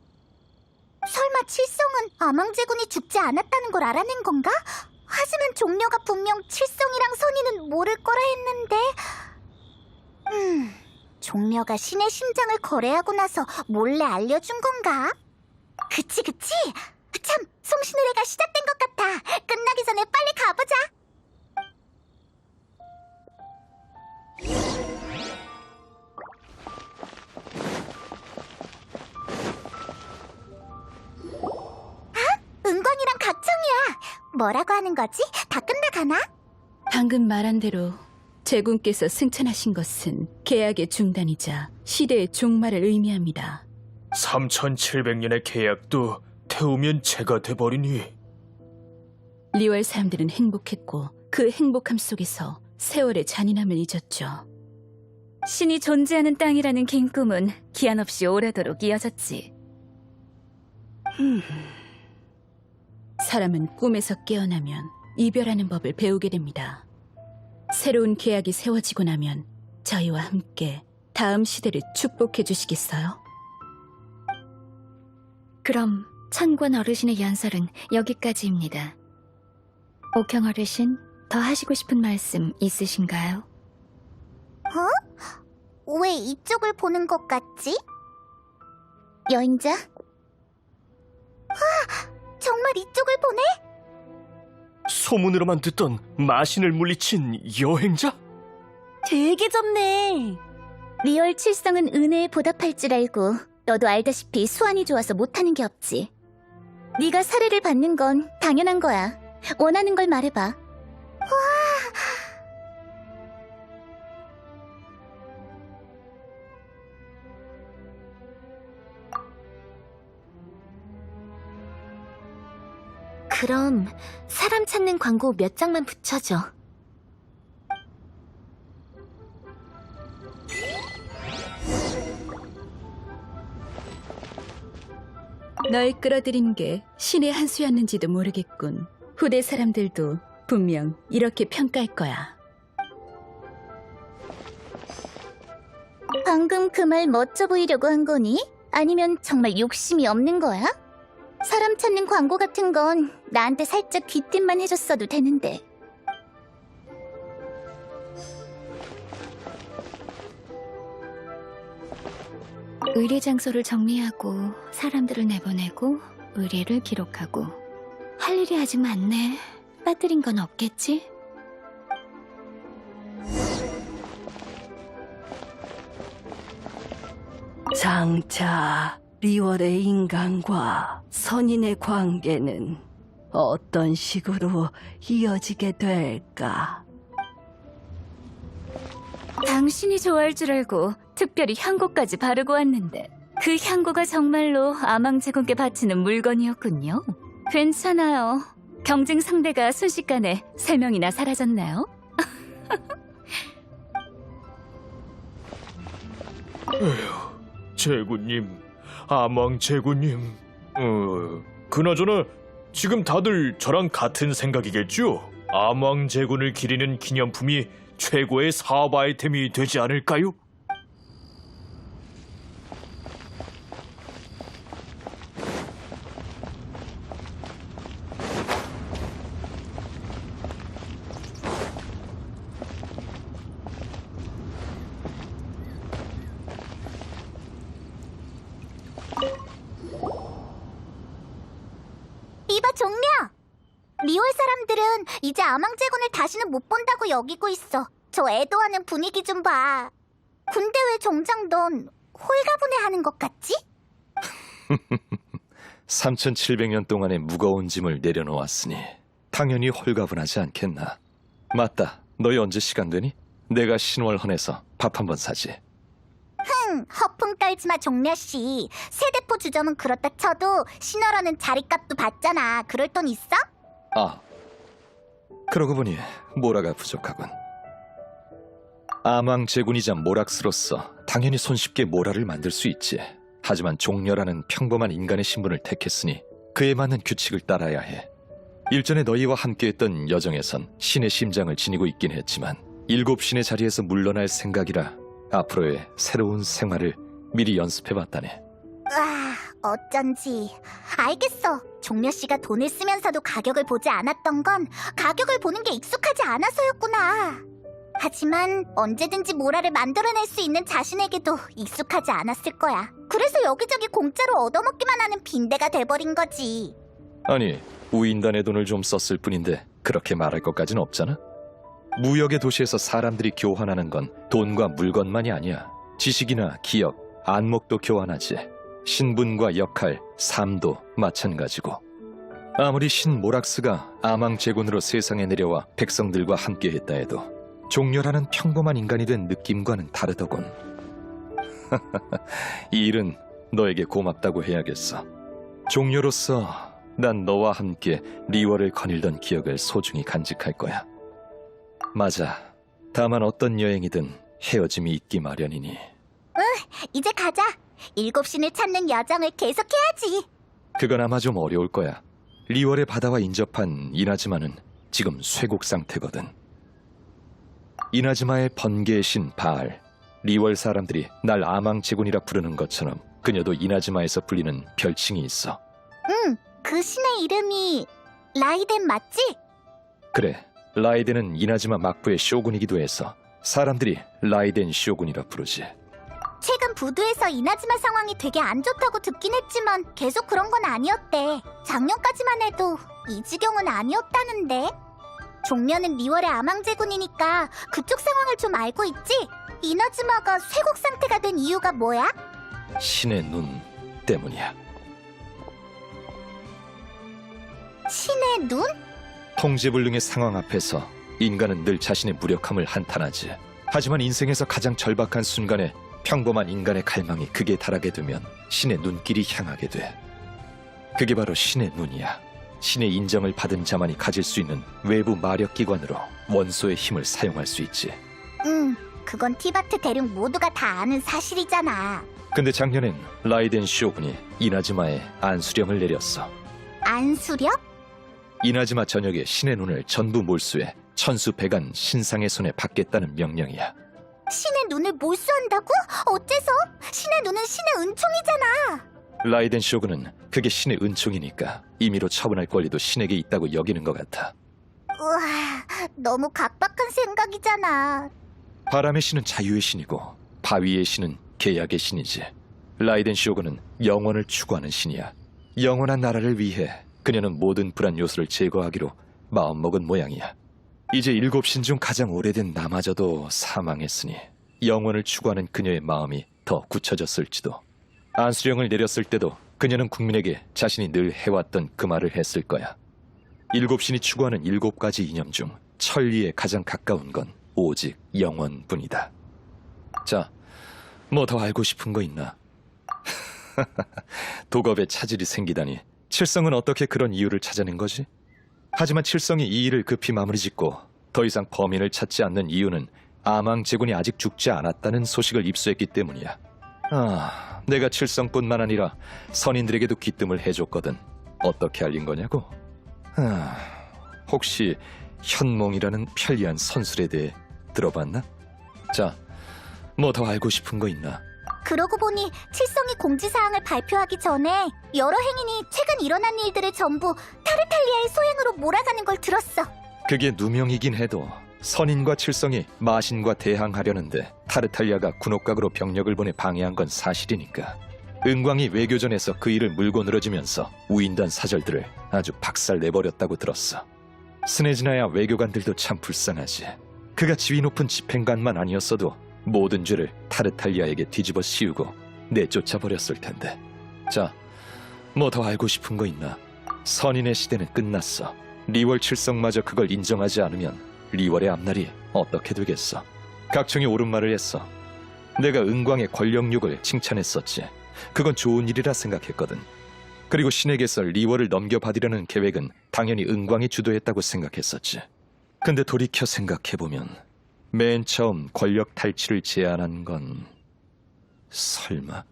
설마 칠성은 암왕제군이 죽지 않았다는 걸 알아낸 건가? 하지만 종려가 분명 칠성이랑 선의는 모를 거라 했는데. 종려가 신의 심장을 거래하고 나서 몰래 알려준 건가? 그치. 참, 송신의례가 시작된 것 같아. 끝나기 전에 빨리 가보자. 은광이랑 각청이야. 뭐라고 하는 거지? 다 끝나가나? 방금 말한 대로 제군께서 승천하신 것은 계약의 중단이자 시대의 종말을 의미합니다. 3700년의 계약도 태우면 재가 돼버리니. 리월 사람들은 행복했고 그 행복함 속에서 세월의 잔인함을 잊었죠. 신이 존재하는 땅이라는 긴 꿈은 기한 없이 오래도록 이어졌지. 사람은 꿈에서 깨어나면 이별하는 법을 배우게 됩니다. 새로운 계약이 세워지고 나면 저희와 함께 다음 시대를 축복해 주시겠어요? 그럼 천관 어르신의 연설은 여기까지입니다. 옥형 어르신, 더 하시고 싶은 말씀 있으신가요? 왜 이쪽을 보는 것 같지? 여행자? 정말 이쪽을 보네? 소문으로만 듣던 마신을 물리친 여행자? 되게 젊네. 리얼 칠성은 은혜에 보답할 줄 알고 너도 알다시피 수완이 좋아서 못하는 게 없지. 네가 사례를 받는 건 당연한 거야. 원하는 걸 말해봐. 그럼 사람 찾는 광고 몇 장만 붙여줘. 널 끌어들인 게 신의 한 수였는지도 모르겠군. 후대 사람들도 분명 이렇게 평가할 거야. 방금 그 말 멋져 보이려고 한 거니? 아니면 정말 욕심이 없는 거야? 사람 찾는 광고 같은 건 나한테 살짝 귀띔만 해줬어도 되는데. 의뢰 장소를 정리하고 사람들을 내보내고 의뢰를 기록하고 할 일이 아직 많네. 빠뜨린 건 없겠지? 장차 리월의 인간과 선인의 관계는 어떤 식으로 이어지게 될까? 당신이 좋아할 줄 알고 특별히 향고까지 바르고 왔는데 그 향고가 정말로 아망제군께 바치는 물건이었군요. 괜찮아요. 경쟁 상대가 순식간에 3명이나 사라졌나요? 제군님, 아망 제군님. 그나저나 지금 다들 저랑 같은 생각이겠죠? 아망 제군을 기리는 기념품이 최고의 사업 아이템이 되지 않을까요? 이봐 종려! 리월 사람들은 이제 아망제군을 다시는 못 본다고 여기고 있어. 저 애도하는 분위기 좀 봐. 근데 왜 정작 넌 홀가분해하는 것 같지? 3700년 동안의 무거운 짐을 내려놓았으니 당연히 홀가분하지 않겠나. 맞다. 너희 언제 시간 되니? 내가 신월헌에서 밥 한번 사지. 허풍 깔지마 종려씨. 세대포 주점은 그렇다 쳐도 신월원은 자리값도 받잖아. 그럴 돈 있어? 아, 그러고 보니 모라가 부족하군. 아망제군이자 모락스로서 당연히 손쉽게 모라를 만들 수 있지. 하지만 종려라는 평범한 인간의 신분을 택했으니 그에 맞는 규칙을 따라야 해. 일전에 너희와 함께했던 여정에선 신의 심장을 지니고 있긴 했지만 7신의 자리에서 물러날 생각이라 앞으로의 새로운 생활을 미리 연습해봤다네. 어쩐지. 알겠어. 종려 씨가 돈을 쓰면서도 가격을 보지 않았던 건 가격을 보는 게 익숙하지 않아서였구나. 하지만 언제든지 모라를 만들어낼 수 있는 자신에게도 익숙하지 않았을 거야. 그래서 여기저기 공짜로 얻어먹기만 하는 빈대가 돼버린 거지. 아니, 우인단의 돈을 좀 썼을 뿐인데 그렇게 말할 것까진 없잖아? 무역의 도시에서 사람들이 교환하는 건 돈과 물건만이 아니야. 지식이나 기억, 안목도 교환하지. 신분과 역할, 삶도 마찬가지고. 아무리 신 모락스가 아망제군으로 세상에 내려와 백성들과 함께했다 해도 종려라는 평범한 인간이 된 느낌과는 다르더군. 이 일은 너에게 고맙다고 해야겠어. 종려로서 난 너와 함께 리월을 거닐던 기억을 소중히 간직할 거야. 맞아. 다만 어떤 여행이든 헤어짐이 있기 마련이니. 이제 가자. 7신을 찾는 여정을 계속해야지. 그건 아마 좀 어려울 거야. 리월의 바다와 인접한 이나즈마는 지금 쇠국 상태거든. 이나즈마의 번개의 신 바알, 리월 사람들이 날 아망제군이라 부르는 것처럼 그녀도 이나즈마에서 불리는 별칭이 있어. 그 신의 이름이 라이덴 맞지? 그래, 라이덴은 이나즈마 막부의 쇼군이기도 해서 사람들이 라이덴 쇼군이라 부르지. 최근 부두에서 이나즈마 상황이 되게 안 좋다고 듣긴 했지만 계속 그런 건 아니었대. 작년까지만 해도 이 지경은 아니었다는데. 종려는 리월의 아망제군이니까 그쪽 상황을 좀 알고 있지? 이나즈마가 쇠국 상태가 된 이유가 뭐야? 신의 눈 때문이야. 신의 눈? 통제불능의 상황 앞에서 인간은 늘 자신의 무력함을 한탄하지. 하지만 인생에서 가장 절박한 순간에 평범한 인간의 갈망이 극에 달하게 되면 신의 눈길이 향하게 돼. 그게 바로 신의 눈이야. 신의 인정을 받은 자만이 가질 수 있는 외부 마력기관으로 원소의 힘을 사용할 수 있지. 그건 티바트 대륙 모두가 다 아는 사실이잖아. 근데 작년엔 라이덴 쇼군이 이나즈마에 안수령을 내렸어. 안수령? 이나즈마 전역의 신의 눈을 전부 몰수해 천수백안 신상의 손에 받겠다는 명령이야. 신의 눈을 몰수한다고? 어째서? 신의 눈은 신의 은총이잖아. 라이덴 쇼군은 그게 신의 은총이니까 임의로 처분할 권리도 신에게 있다고 여기는 것 같아. 우와, 너무 각박한 생각이잖아. 바람의 신은 자유의 신이고 바위의 신은 계약의 신이지. 라이덴 쇼군은 영원을 추구하는 신이야. 영원한 나라를 위해 그녀는 모든 불안 요소를 제거하기로 마음먹은 모양이야. 이제 7신 중 가장 오래된 나마저도 사망했으니 영원을 추구하는 그녀의 마음이 더 굳혀졌을지도. 안수령을 내렸을 때도 그녀는 국민에게 자신이 늘 해왔던 그 말을 했을 거야. 7신이 추구하는 7가지 이념 중 천리에 가장 가까운 건 오직 영원뿐이다. 자, 뭐 더 알고 싶은 거 있나? 도겁에 차질이 생기다니. 칠성은 어떻게 그런 이유를 찾아낸 거지? 하지만 칠성이 이 일을 급히 마무리 짓고 더 이상 범인을 찾지 않는 이유는 아망제군이 아직 죽지 않았다는 소식을 입수했기 때문이야. 내가 칠성뿐만 아니라 선인들에게도 귀뜸을 해줬거든. 어떻게 알린 거냐고? 혹시 현몽이라는 편리한 선술에 대해 들어봤나? 자, 뭐 더 알고 싶은 거 있나? 그러고 보니 칠성이 공지사항을 발표하기 전에 여러 행인이 최근 일어난 일들을 전부 타르탈리아의 소행으로 몰아가는 걸 들었어. 그게 누명이긴 해도 선인과 칠성이 마신과 대항하려는데 타르탈리아가 군옥각으로 병력을 보내 방해한 건 사실이니까. 은광이 외교전에서 그 일을 물고 늘어지면서 우인단 사절들을 아주 박살내버렸다고 들었어. 스네즈나야 외교관들도 참 불쌍하지. 그가 지위 높은 집행관만 아니었어도 모든 죄를 타르탈리아에게 뒤집어 씌우고 내쫓아버렸을 텐데. 자, 뭐 더 알고 싶은 거 있나? 선인의 시대는 끝났어. 리월 칠성마저 그걸 인정하지 않으면 리월의 앞날이 어떻게 되겠어? 각청이 옳은 말을 했어. 내가 은광의 권력욕을 칭찬했었지. 그건 좋은 일이라 생각했거든. 그리고 신에게서 리월을 넘겨받으려는 계획은 당연히 은광이 주도했다고 생각했었지. 근데 돌이켜 생각해보면 맨 처음 권력 탈취를 제안한 건 설마?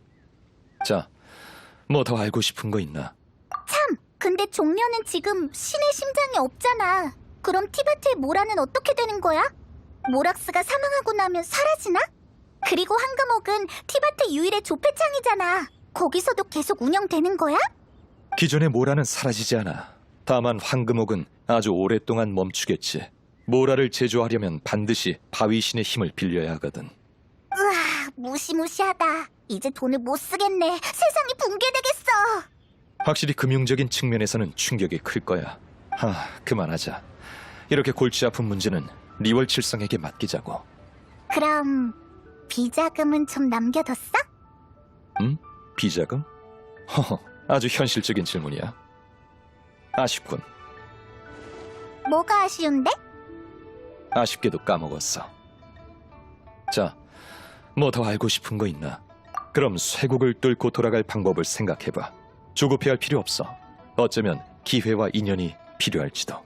자, 뭐 더 알고 싶은 거 있나? 참! 근데 종려는 지금 신의 심장이 없잖아. 그럼 티바트의 모라는 어떻게 되는 거야? 모락스가 사망하고 나면 사라지나? 그리고 황금옥은 티바트 유일의 조폐창이잖아. 거기서도 계속 운영되는 거야? 기존의 모라는 사라지지 않아. 다만 황금옥은 아주 오랫동안 멈추겠지. 모라를 제조하려면 반드시 바위신의 힘을 빌려야 하거든. 으아, 무시무시하다. 이제 돈을 못 쓰겠네. 세상이 붕괴되겠어. 확실히 금융적인 측면에서는 충격이 클 거야. 그만하자. 이렇게 골치 아픈 문제는 리월 칠성에게 맡기자고. 그럼 비자금은 좀 남겨뒀어? 비자금? 아주 현실적인 질문이야. 아쉽군. 뭐가 아쉬운데? 아쉽게도 까먹었어. 자, 뭐 더 알고 싶은 거 있나? 그럼 쇄국을 뚫고 돌아갈 방법을 생각해봐. 조급해할 필요 없어. 어쩌면 기회와 인연이 필요할지도.